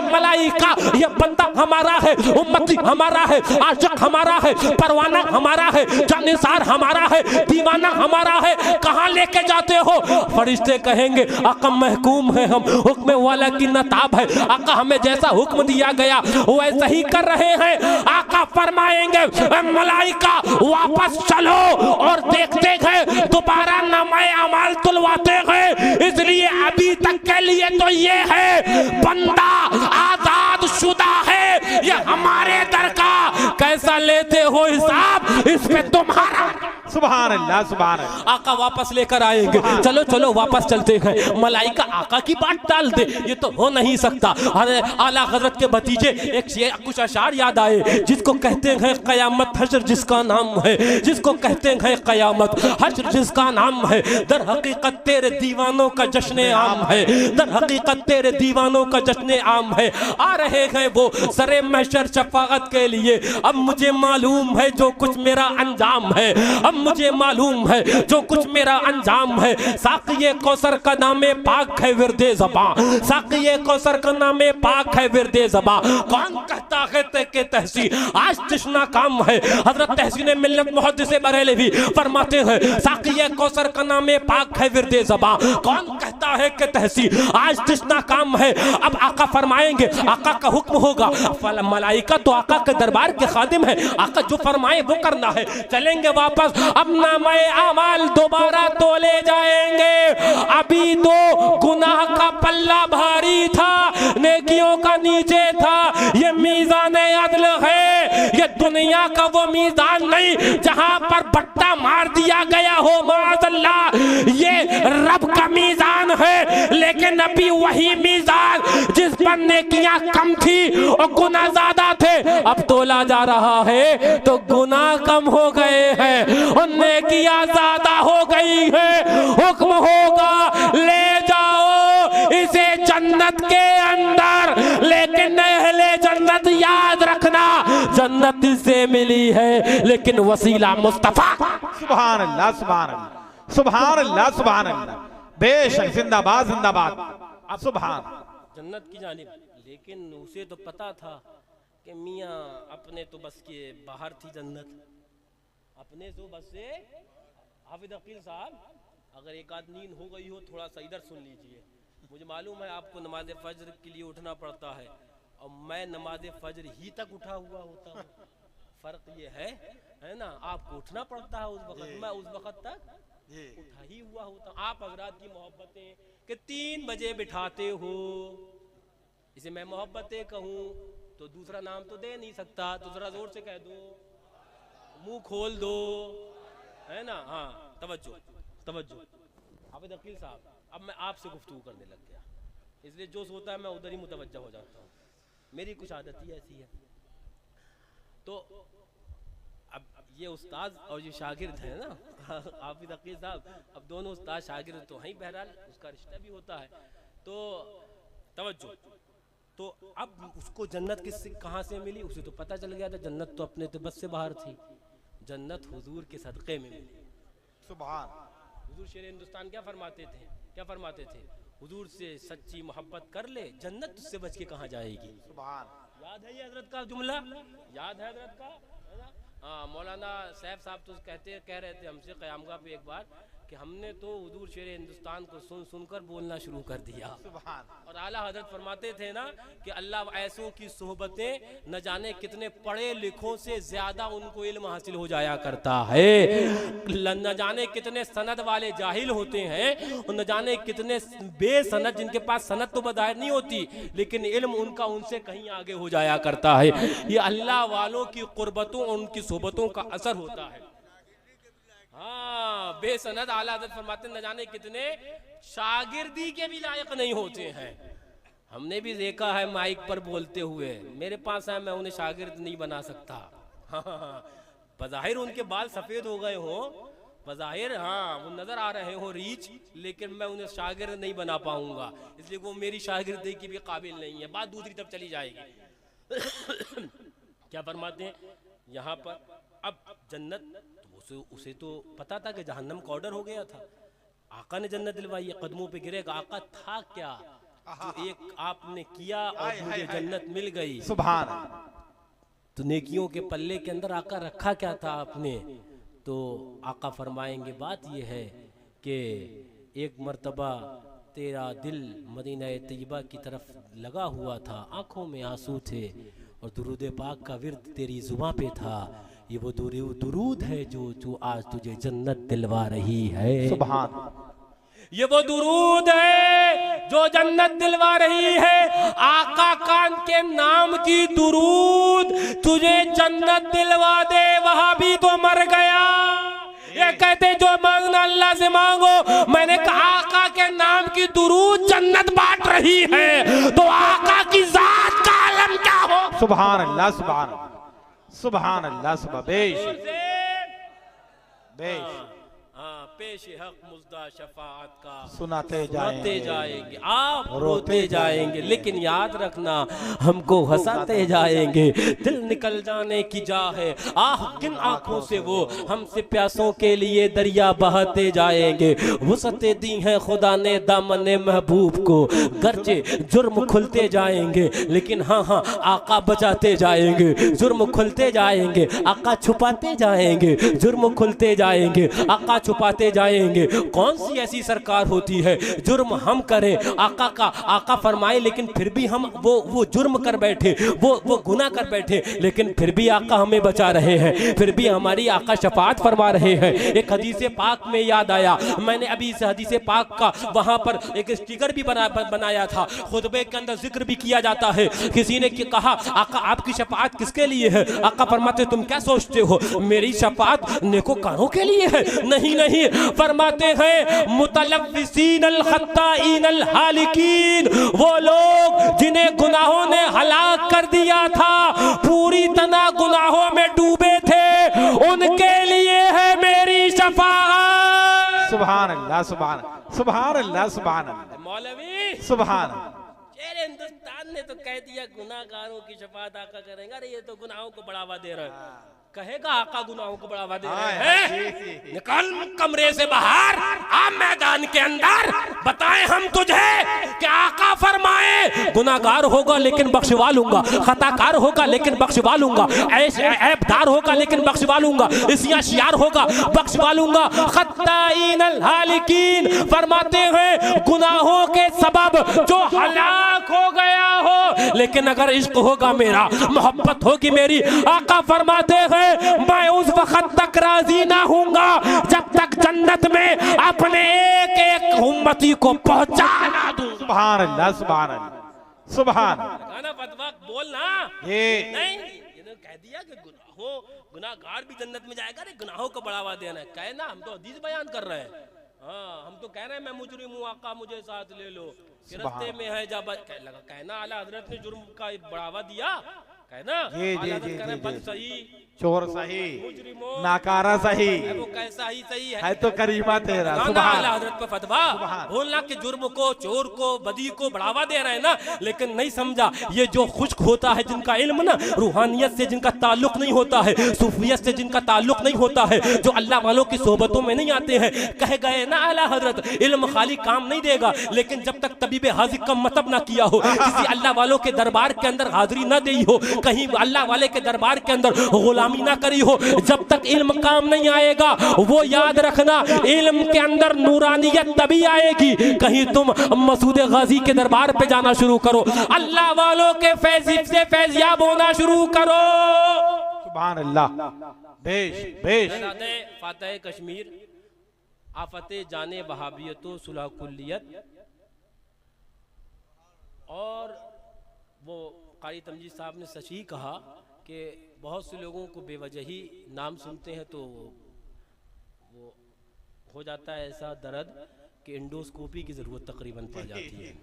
मलाइका ये बंदा हमारा है, उम्मती हमारा है, आशिक हमारा है, परवाना हमारा है, जानिसार हमारा है, दीवाना हमारा है, कहाँ लेके जाते हो? फरिश्ते कहेंगे आका महकूम है हम, हुक्म वाला की नताब है, आका हमें जैसा हुक्म दिया गया वैसा ही कर रहे हैं। आका फरमाएंगे मलाइका वापस चलो, और देखते हैं दोबारा नामाए अमाल तुलवाते हैं। इसलिए अभी तक के लिए तो ये है बंदा आजाद शुदा है, ये हमारे दर का कैसा लेते हो हिसाब, इस पे तुम्हारा। सुभान अल्लाह, सुभान अल्लाह। आका वापस लेकर आएंगे, चलो चलो वापस चलते हैं। मलाइका आका की बात टाल दे, ये तो हो नहीं सकता। अरे आला हजरत के भतीजे एक कुछ अशार याद आए, जिसको कहते हैं कयामत हश्र जिसका नाम है, जिसको कहते हैं कयामत हश्र जिसका नाम है, दर हकीकत तेरे दीवानों का जश्न आम है, दर हकीकत तेरे दीवानों का जश्न आम है। आ रहे हैं वो सरे महशर शफाअत के लिए। अब मुझे मालूम है जो कुछ मेरा अंजाम है, अब मुझे मालूम है जो कुछ मेरा अंजाम है। साक़िए कौसर का नामे पाक है विरदे ज़बां, साक़िए कौसर का नामे पाक है विरदे ज़बां। कौन कहता है कि तहसीन आज तृष्णा काम है। हजरत तहसीन मिल्लत मुहद्दिस बरेलवी फरमाते हैं साक़िए कौसर का नामे पाक है विरदे ज़बां। कौन कहता है कि तहसीन आज तृष्णा काम है। अब आका फरमाएंगे, आका का हुक्म होगा। मलाइका तो आका के दरबार के खादिम है, आका जो फरमाए वो करना है। चलेंगे वापस, अब नामे आमाल दोबारा तोले जाएंगे। अभी तो गुनाह का पल्ला भारी था, नेकियों का नीचे था। ये मीज़ान अदल है, ये दुनिया का वो मीज़ान नहीं जहां पर बट्टा मार दिया गया हो माअज़ल्लाह। ये रब का मीज़ान है, लेकिन अभी वही मीज़ान जिस पर नेकियां कम थी और गुनाह ज्यादा थे, अब तोला जा रहा है तो गुनाह कम हो गए हैं और नेकियां ज्यादा हो गई है। हुक्म होगा ले जाओ इसे जन्नत के अंदर, लेकिन अहले जन्नत याद रखना जन्नत से मिली है लेकिन वसीला मुस्तफा। सुभान अल्लाह, सुभान अल्लाह, सुभान अल्लाह, सुभान अल्लाह। बेशक, जिंदाबाद जिंदाबाद, सुभान। जन्नत की जानिब, लेकिन उसे तो पता था कि मियाँ अपने तो बस के बाहर थी जन्नत, अपने तो बस से। हाफिज अकील साहब, अगर एक आध नींद हो गई हो थोड़ा सा इधर सुन लीजिए। मुझे मालूम है आपको नमाज फज्र के लिए उठना पड़ता है और मैं नमाज फज्र ही तक उठा हुआ होता हूँ। फर्क ये है ना, आपको उठना पड़ता है उस वक्त, मैं उस वक्त तक उठा ही हुआ होता। आप हजरात की मोहब्बतें कि 3 बजे बिठाते हो, इसे मैं मोहब्बतें कहूँ तो दूसरा नाम तो दे नहीं सकता, तो जरा जोर से कह दो, मुंह खोल दो, है ना। हाँ, तवज्जो तवज्जो। हाफिज अकील साहब, अब मैं आपसे गुफ्तगू करने लग गया, इसलिए जो सोता है मैं उधर ही मुतवज्जह हो जाता हूँ। मेरी कुछ आदत ही ऐसी है। तो अब ये उस्ताद और ये शागिर्द है ना, हाफिज अकील साहब, अब दोनों उस्ताद शागिर्द तो हैं, बहरहाल उसका रिश्ता भी होता है। तो तवज्जो, तो अब उसको जन्नत किससे कहाँ से मिली, उसे तो पता चल गया था जन्नत तो अपने तो बस से बाहर थी, जन्नत हुजूर के सदक़े में मिली। सुभान। हुजूर शेर हिंदुस्तान क्या फरमाते थे, क्या फरमाते थे, हुजूर से सच्ची मोहब्बत कर ले, जन्नत तुझसे बच के कहाँ जाएगी। सुभान। याद है ये हजरत का जुमला, याद है हजरत का, है ना। हाँ, मौलाना सैफ साहब तो कह रहे थे हमसे क़यामगाह पे एक बार कि हमने तो हुजूर शेर हिंदुस्तान को सुनकर बोलना शुरू कर दिया। सुभान। और आला हजरत फरमाते थे ना कि अल्लाह ऐसों की सोहबतें न जाने कितने पढ़े लिखों से ज्यादा उनको इल्म हासिल हो जाया करता है, न जाने कितने सनद वाले जाहिल होते हैं और न जाने कितने बेसनद जिनके पास सनद तो बज़ाहिर नहीं होती लेकिन इल्म उनका उनसे कहीं आगे हो जाया करता है। ये अल्लाह वालों की कुर्बतों और उनकी सोहबतों का असर होता है। हाँ, बेसनद आला हज़रत फरमाते न जाने कितने शागिर्दी के भी लायक नहीं होते हैं। हमने भी देखा है माइक पर बोलते हुए, मेरे पास है, मैं उन्हें शागिर्द नहीं बना सकता। हाँ, बज़ाहिर उनके बाल सफ़ेद हो गए हो, बज़ाहिर हाँ वो नज़र आ रहे हो रीच, लेकिन मैं उन्हें शागिर्द नहीं बना पाऊंगा, इसलिए वो मेरी शागिर्दी की भी काबिल नहीं है। बात दूसरी तरफ चली जाएगी। क्या फरमाते हैं यहाँ पर, अब जन्नत उसे तो पता था कि जहन्नम का ऑर्डर हो गया था, आका ने जन्नत दिलवाई, कदमों पे गिरेगा। आका था क्या जो एक आपने किया और मुझे जन्नत मिल गई। सुभान। तो नेकियों के पल्ले के अंदर आका रखा क्या था आपने, तो आका फरमाएंगे बात यह है कि एक मर्तबा तेरा दिल मदीना तैयबा की तरफ लगा हुआ था, आंखों में आंसू थे और दुरूद पाक का विर्द तेरी जुबां पे था। ये वो दुरूद है जो आज तुझे जन्नत दिलवा रही है। सुभान। ये वो दुरूद है जो जन्नत दिलवा रही है। आका कान के नाम की दुरूद तुझे जन्नत दिलवा दे, वहां भी तो मर गया। ये वे कहते जो मांगना अल्लाह से मांगो। मैंने कहा आका के नाम की दुरूद जन्नत बांट रही है, तो आका की जात का आलम क्या हो। सुभान अल्लाह, सुभान अल्लाह, बेश पेश हक मुज्दा शफाअत का सुनाते जाएंगे, आप रोते जाएंगे, लेकिन याद रखना हमको हंसाते जाएंगे। दिल निकल जाने की जा है, आह किन आंखों से वो हमसे प्यासों के लिए दरिया बहाते जाएंगे। वुसअते दी है खुदा ने दामने महबूब को, गर्चे जुर्म खुलते जाएंगे, लेकिन हाँ हाँ आका बचाते जाएंगे। जुर्म खुलते जाएंगे, आका छुपाते जाएंगे, जुर्म खुलते जाएंगे, आका छुपाते जाएंगे। कौन सी ऐसी सरकार होती है जुर्म हम करें, आका फरमाए, लेकिन फिर भी हम वो जुर्म कर बैठे, वो गुनाह कर बैठे, लेकिन फिर भी आका हमें बचा रहे हैं, फिर भी हमारी आका शफाअत फरमा रहे हैं। एक हदीसे पाक में याद आया, मैंने अभी इस हदीसे पाक का वहां पर एक स्टिकर भी बनाया था, खुतबे के अंदर जिक्र भी किया जाता है। किसी ने कहा आका आपकी शफाअत किसके लिए है? आका फरमाते तुम क्या सोचते हो मेरी शफाअत नेकोकारों के लिए है? नहीं नहीं, फरमाते हैं मुतलव्विसीन अल खत्ताईन अल हालिकीन, वो लोग जिन्हें गुनाहों ने हलाक कर दिया था, पूरी तरह गुनाहों में डूबे थे, उनके लिए है मेरी शफाअत। सुभान अल्लाह, सुभान अल्लाह, सुभान अल्लाह। मौलवी सुभान, हिंदुस्तान ने तो कह दिया गुनाहगारों की शफाअत आका करेंगे। अरे ये तो गुनाहों को बढ़ावा दे रहा है, कहेगा आका गुनाहों को बढ़ावा दे रहे हैं। निकल कमरे से बाहर, आ मैदान के अंदर, बताएं हम तुझे कि आका फरमाए गुनाहगार होगा लेकिन बख्शवा लूंगा, खताकार होगा लेकिन बख्शवा लूंगा, ऐबदार होगा लेकिन बख्शवा लूंगा, इस्याशियार होगा बख्शवा लूंगा। खत्ताईन अल हालिकीन फरमाते हैं गुनाहों के सबब जो हलाक हो गया हो, लेकिन अगर इश्क होगा मेरा, मोहब्बत होगी मेरी, आका फरमाते हैं मैं उस वक्त तक राजी ना हूंगा जब तक जन्नत में अपने एक एक उम्मती को पहुंचा ना दूं। सुभान अल्लाह, सुभान अल्लाह, सुभान। गाना फतवा बोलना ये नहीं, इन्होंने कह दिया कि गुनाहगार भी जन्नत में जाएगा, रे गुनाहों को बढ़ावा देना है। कहे ना हम तो हदीस बयान कर रहे हैं, हाँ हम तो कह रहे हैं मैं मुजरिम हूँ, आका मुझे साथ ले लो, रस्ते में है जब कहना आला हजरत ने जुर्म का बढ़ावा दिया, कहना बल सही, चोर सही, नाकारा सही, वो कैसा ही सही है तो करीमा तेरा। आला हजरत पे फतवा बोलना कि जुर्म को, चोर को, बदी को बढ़ावा दे रहे हैं ना, लेकिन नहीं समझा ये जो खुश्क होता है, जिनका इल्म ना रूहानियत से जिनका ताल्लुक नहीं होता है, सूफियत से जिनका ताल्लुक नहीं होता है, जो अल्लाह वालों की सोबतों में नहीं आते हैं, कह गए ना आला हजरत इल्म खाली काम नहीं देगा, लेकिन जब तक तबीब हाजिर का मतलब ना किया हो, किसी अल्लाह वालों के दरबार के अंदर हाजिरी ना दी हो, कहीं अल्लाह वाले के दरबार के अंदर गुलामी ना करी हो, जब तक इल्म काम नहीं आएगा, वो याद रखना इल्म के अंदर नूरानियत तभी आएगी कहीं तुम मसूद गाजी के दरबार पे जाना शुरू करो, अल्लाह वालों के फैज़ से फैज़याब होना शुरू करो। सुभान अल्लाह, बेश बेश। फातह कश्मीर, आफते जाने वहाबियतो सुलह कुल्लियत, और वो कारी तमजीद साहब ने सच ही कहा कि बहुत से लोगों को बेवजही नाम सुनते हैं तो वो हो जाता है ऐसा दर्द कि इंडोस्कोपी की ज़रूरत तकरीबन पड़ जाती है।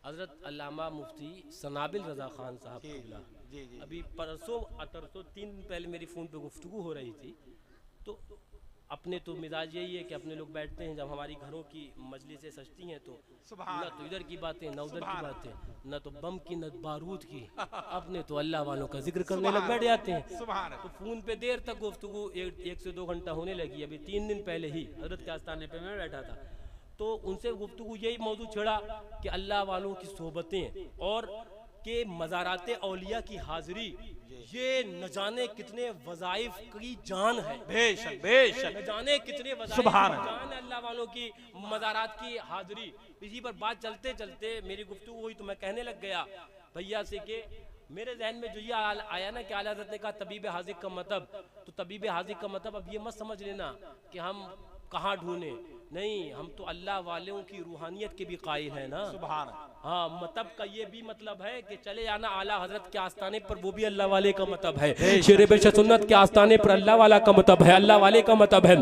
हज़रत अल्लामा मुफ्ती सनाबिल रज़ा ख़ान साहब अभी परसों 3 दिन पहले मेरी फ़ोन पे गुफ्तगू हो रही थी, तो अपने तो मिजाज यही है कि अपने लोग बैठते हैं, जब हमारी घरों की मजलिसें सजती हैं तो न तो इधर की बातें न उधर की बातें, न तो बम की न बारूद की, अपने तो अल्लाह वालों का जिक्र करने लग बैठ जाते हैं। तो फोन पे देर तक गुफ्तगू 1 से 2 घंटा होने लगी। अभी 3 दिन पहले ही हजरत के आस्थाने पे मैं बैठा था, तो उनसे गुफ्तगू यही मौजू छेड़ा कि अल्लाह वालों की सोबतें और के मज़ाराते औलिया की हाजिरी, ये न जाने कितने वज़ाइफ की जान है, बेशक बेशक, न जाने कितने वज़ाइफ की जान है अल्लाह वालों की मज़ारात की हाजिरी। इसी पर बात चलते चलते मेरी गुफ्तगू हुई तो मैं कहने लग गया भैया से कि मेरे जहन में जो ये आया ना कि आला हज़रत ने कहा तबीब हाजिर का मतलब, तो तबीब हाजिर का मतलब अब ये मत समझ लेना कि हम कहाँ ढूंढें, नहीं, हम तो अल्लाह वालों की रूहानियत के भी कायल है ना। सुभान हाँ, मतलब का ये भी मतलब है कि चले जाना आला हजरत के आस्थाने पर, वो भी अल्लाह वाले का मतलब है। शेर बेश सुन्नत के आस्थाने पर अल्लाह वाला का मतलब है, अल्लाह वाले का मतलब है।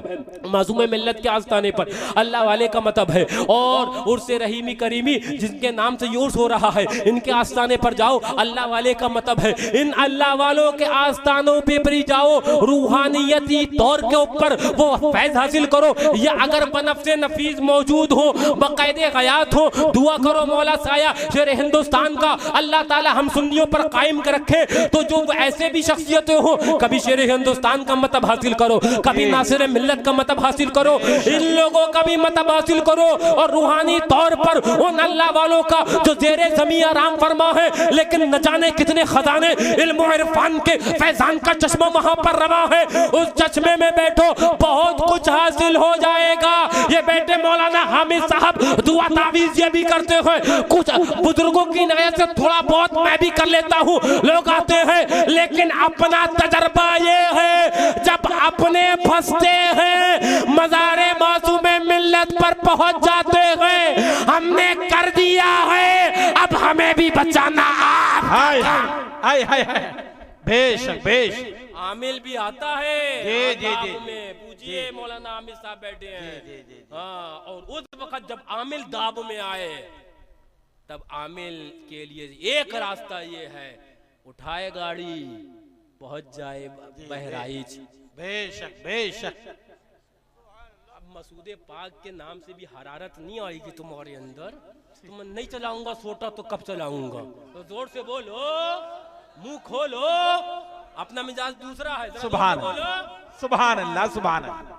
मासूम मिल्लत के आस्थाने पर अल्लाह वाले का मतलब है। और उर्से रहीमी करीमी जिनके नाम से यूर्स हो रहा है, इनके आस्थाने पर जाओ, अल्लाह वाले का मतलब है। इन अल्लाह वालों के आस्थानों पे भी जाओ, रूहानियती तौर के ऊपर वो फैज हासिल करो। या अगर बनफ्से नफीस मौजूद हो, बाकायदे गयात हो, दुआ करो मौला साया शेर हिंदुस्तान का अल्लाह ताला हम सुन्नियों पर कायम कर रखे। तो जो ऐसे भी शख्सियतें हो, कभी शेर हिंदुस्तान का मतलब हासिल करो, कभी नासिर मिल्लत का मतलब हासिल करो, इन लोगों का भी मतलब हासिल करो। और रूहानी तौर पर उन अल्लाह वालों का जो जेरे ज़मीन आराम फरमा है, लेकिन न जाने कितने खजाने इल्म और इरफान के फैजान का चश्मा वहां पर रवा है, उस चश्मे में बैठो, बहुत कुछ हासिल हो जाएगा। ये बेटे मौलाना हामिद साहब दुआ तावीज़ ये भी करते हैं, कुछ बुजुर्गों की नजर से थोड़ा बहुत मैं भी कर लेता हूँ। लोग आते हैं, लेकिन अपना तजर्बा ये है, जब अपने फंसते हैं मज़ारे मासूमे मिल्लत पर पहुंच जाते हैं। हमने कर दिया है, अब हमें भी बचाना। हाय हाय हाय हाय, बेशक बेशक। आमिल भी आता है जी जी जी में, पूछिए मौलाना आमिर साहब बैठे हैं। हाँ, और उस वक्त जब आमिल दाब में आए, तब आमिल के लिए एक रास्ता ये है, उठाए गाड़ी पहुंच जाए बहराइच। बेशक बेशक। अब मसूदे पाक के नाम से भी हरारत नहीं आएगी तुम्हारे अंदर। तुम नहीं चलाऊंगा सोटा तो कब चलाऊंगा? तो जोर से बोलो, मुंह खोलो, अपना मिजाज दूसरा है। सुभान सुभान अल्लाह सुभान अल्लाह।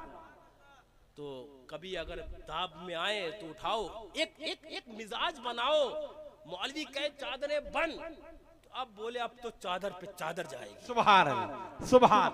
तो कभी अगर दाब में आए तो उठाओ, एक एक एक मिजाज बनाओ। मौलवी कहे चादरें बन, तो अब बोले अब तो चादर पे चादर जाएगी। सुभान अल्लाह सुभान।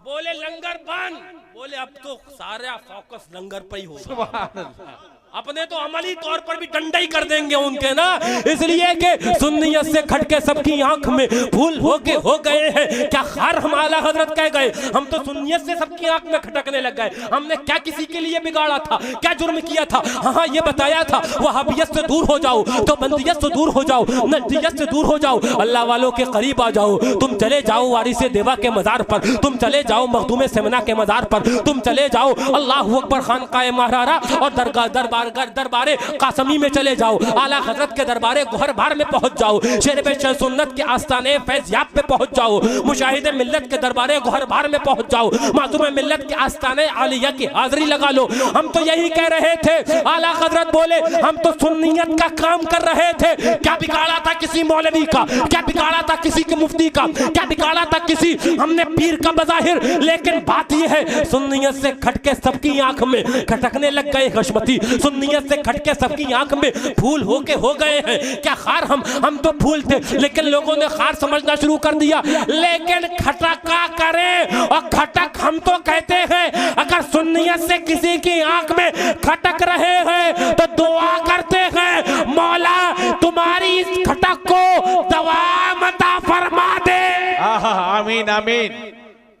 बोले लंगर बन, बोले अब तो सारा फोकस लंगर पे ही होगा। सुभान अल्लाह। अपने तो अमली तौर पर भी डंडा ही कर देंगे उनके ना, इसलिए कि सुन्नियत से खटके सबकी आंख में फूल होके हो गए हैं। क्या खार हम आला हजरत कह गए, हम तो सुन्नियत से सबकी आंख में खटकने लग गए। हमने क्या किसी के लिए बिगाड़ा था, क्या जुर्म किया था? हाँ, ये बताया था वहाबियत से दूर हो जाओ, तो बंदियत से दूर हो जाओ, नजदियत से दूर हो जाओ, अल्लाह वालों के करीब आ जाओ। तुम चले जाओ वारिसे देवा के मजार पर, तुम चले जाओ मखदूम सेमना के मजार पर, तुम चले जाओ अल्लाह अकबर खानकाए महारारा और दरबार दरबारे कासमी में चले जाओ, आला हजरत के दरबारे गोहर बार में पहुंच जाओ, शेर बेश सुन्नत के आस्ताने फैज़याब पे पहुंच जाओ, मुशाहिदे मिल्लत के दरबारे गोहर बार में पहुंच जाओ, मासूम मिल्लत के आस्ताने आलिया की हाजिरी लगा लो। हम तो यही कह रहे थे, आला हजरत बोले हम तो सुन्नियत का काम कर रहे थे। क्या बिगाड़ा था किसी मौलवी का, क्या बिगाड़ा था किसी के मुफ्ती का, क्या बिगाड़ा था किसी हमने पीर का बज़ाहिर। लेकिन बात यह है, सुन्नियत से खटके सबकी आंख में खटकने लग गए गशमती, सुन्नियत से खटके सबकी आंख में फूल होके हो गए हैं। क्या खार हम तो फूल थे, लेकिन लोगों ने खार समझना शुरू कर दिया। लेकिन खटका करें, और खटक हम तो कहते हैं अगर सुन्नियत से किसी की आंख में खटक रहे हैं तो दुआ करते हैं मौला तुम्हारी इस खटक को दवाम अता फरमा दे। आमीन आमीन।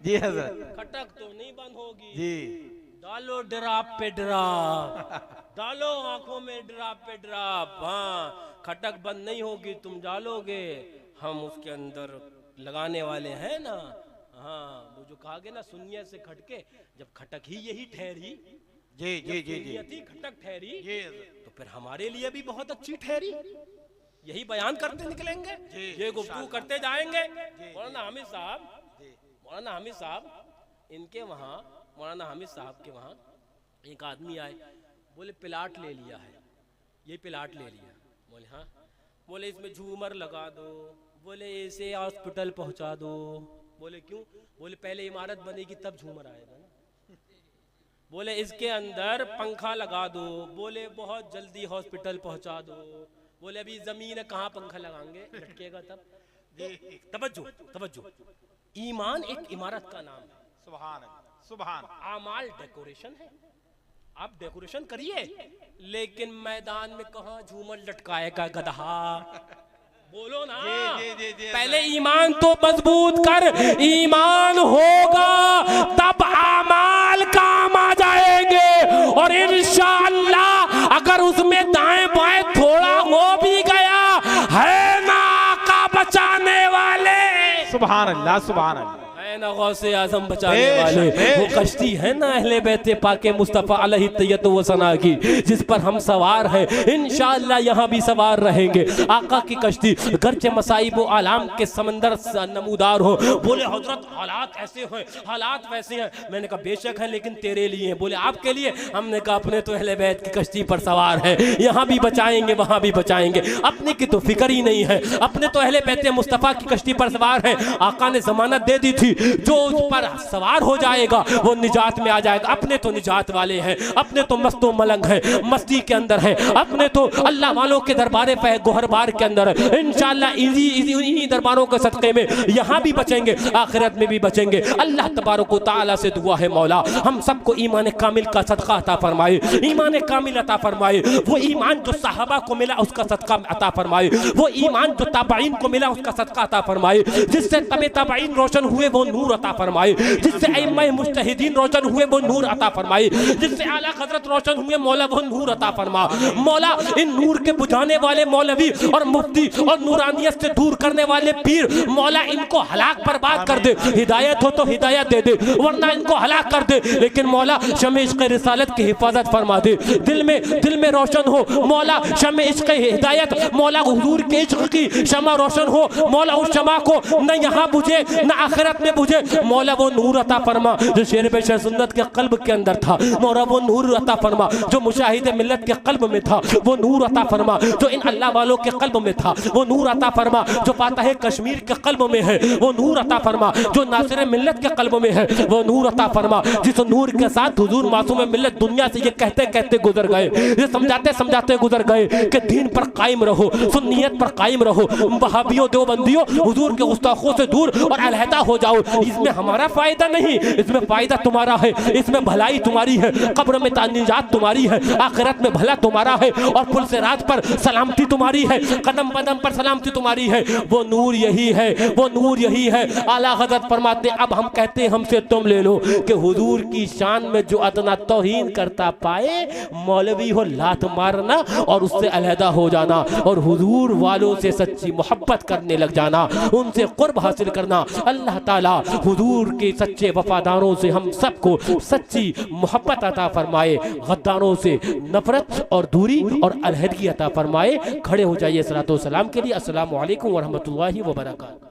जी हजरत। खटक तो नहीं बंद होगी जी। डालो ड्राप पे ड्राप, डालो आंखों में ड्राप पे ड्राप। हाँ, खटक बंद नहीं होगी, तुम डालोगे, हम उसके अंदर लगाने वाले हैं ना। हाँ, वो जो कहा गया ना सुन्नियत से खटके, जब खटक ही यही ठहरी, जी जी जी जी। यही खटक ठहरी, तो फिर हमारे लिए भी बहुत अच्छी ठहरी। यही बयान करते निकलेंगे, ये गुफ्तगू करते जाएंगे। मौलाना हामिद साहब, मौलाना हामिद साहब, इनके वहाँ मौलाना हामिद साहब के वहाँ एक आदमी आए, बोले प्लाट ले लिया है, ये प्लाट ले लिया। बोले हाँ, बोले इसमें झूमर लगा दो, बोले ऐसे हॉस्पिटल पहुंचा दो। बोले क्यों? बोले पहले इमारत बनेगी तब झूमर आएगा ना। बोले इसके अंदर पंखा लगा दो, बोले बहुत जल्दी हॉस्पिटल पहुंचा दो। बोले अभी जमीन है, कहाँ पंखा लगाएंगे, लटकेगा तब। तवज्जो तवज्जो, ईमान एक इमारत का नाम है। सुभान सुभान। आमाल डेकोरेशन है, आप डेकोरेशन करिए, लेकिन मैदान में कहाँ झूमर लटकाएगा गधा? बोलो ना। पहले ईमान तो मजबूत कर, ईमान होगा तब आमाल काम आ जाएंगे, और इंशाअल्लाह सुभान अल्लाह सुभान अल्लाह। है ना गौसे आजम बचाने वाले, वो कश्ती है ना अहले बैते पाके मुस्तफ़ा अलैहि तैयत व सना की, जिस पर हम सवार हैं, इंशाअल्लाह यहाँ भी सवार रहेंगे। आका की कश्ती गर्चे मसाइब व आलाम के समंदर नमूदार हो। बोले हजरत हालात ऐसे हैं, हालात वैसे हैं। मैंने कहा बेशक है, लेकिन तेरे लिए हैं। बोले आपके लिए? हमने कहा अपने तो अहले बैत की कश्ती पर सवार है, यहाँ भी बचाएंगे वहाँ भी बचाएंगे, अपने की तो फिक्र ही नहीं है। अपने तो अहले बैते मुस्तफ़ा की कश्ती पर सवार है। आका ने जमानत दे दी थी, जो उस पर सवार हो जाएगा वो निजात में आ जाएगा। अपने तो निजात वाले हैं, अपने तो मस्तो मलंग है, मस्ती के अंदर है, अपने तो अल्लाह वालों के दरबारे पे गोहरबार के अंदर है। इंशाअल्लाह इन्हीं दरबारों के सदक़े में यहाँ भी बचेंगे, आखिरत में भी बचेंगे। अल्लाह तबारक व तआला से दुआ है मौला हम सबको ईमान कामिल का सदका अता फरमाए, ईमान कामिल अता फरमाए। वो ईमान जो सहाबा को मिला उसका सदका अता फरमाए, वो ईमान जो ताबईन को मिला उसका सदका अता फरमाए, जिससे तबे ताबईन रोशन हुए वो नूर अता फरमाए, जिससे अइम्मा मुज्तहिदीन रोशन हुए वो नूर अता फरमाए, जिससे आला हज़रत रोशन हुए मौला वो नूर अता फरमा। मौला इन नूर के बुझाने वाले मौलवी और मुफ्ती और नूरानियत से दूर करने वाले पीर, मौला इनको हलाक बर्बाद कर दे। हिदायत हो तो हिदायत दे दे, वरना इनको हलाक कर दे। लेकिन मौला शमे इश्क़ रिसालत की हिफाजत फरमा दे, दिल में रोशन हो मौला शमे इश्क़ हिदायत, मौला हुजूर के इश्क़ की शमा रोशन हो मौला। उस शमा को न यहाँ बुझे न आखिरत में बुझे मौला, वो नूर अता फरमा जो शेर बेशर सुन्नत के कल्ब के अंदर था। मौला वो नूर अता फरमा जो मुशाहिद मिल्लत के कल्ब में था, वो नूर अता फरमा जो इन अल्लाह वालों के कल्ब में था, वो नूर अता फरमा जो फातह कश्मीर के कल्ब में है, वो नूर अता फरमा जो नासिर मिल्लत के कल्ब में है, वो नूर अता फरमा जिस नूर के साथ हुजूर मासूम मिल्लत दुनिया से ये कहते कहते गुजर गए, ये समझाते समझाते गुजर गए कि दीन पर कायम रहो, सुन्नियत पर कायम रहो, वहाबियों देवबंदियों हुजूर के गुस्ताखों से दूर और अलहदा हो जाओ। इसमें हमारा फायदा नहीं, इसमें फायदा तुम्हारा है, इसमें भलाई तुम्हारी है, कब्र में निजात तुम्हारी है, आखिरत में भला तुम्हारा है, और पुल से रात पर सलामती तुम्हारी है, कदम कदम पर सलामती तुम्हारी है। वो नूर यही है, वो नूर यही है। आला हज़रत फरमाते अब हम कहते हैं हमसे तुम ले लो कि हुजूर की शान में जो अदना तौहीन करता पाए, मौलवी हो लात मारना और उससे अलहदा हो जाना, और हुजूर वालों से सच्ची मोहब्बत करने लग जाना, उनसे कुर्ब हासिल करना। अल्लाह ताला हुजूर के सच्चे वफादारों से हम सबको सच्ची मोहब्बत अता फरमाए, गद्दारों से नफरत और दूरी और अलहदगी अता फरमाए। खड़े हो जाइए सलातो सलाम के लिए। अस्सलामु अलैकुम व रहमतुल्लाहि व बरकातहू।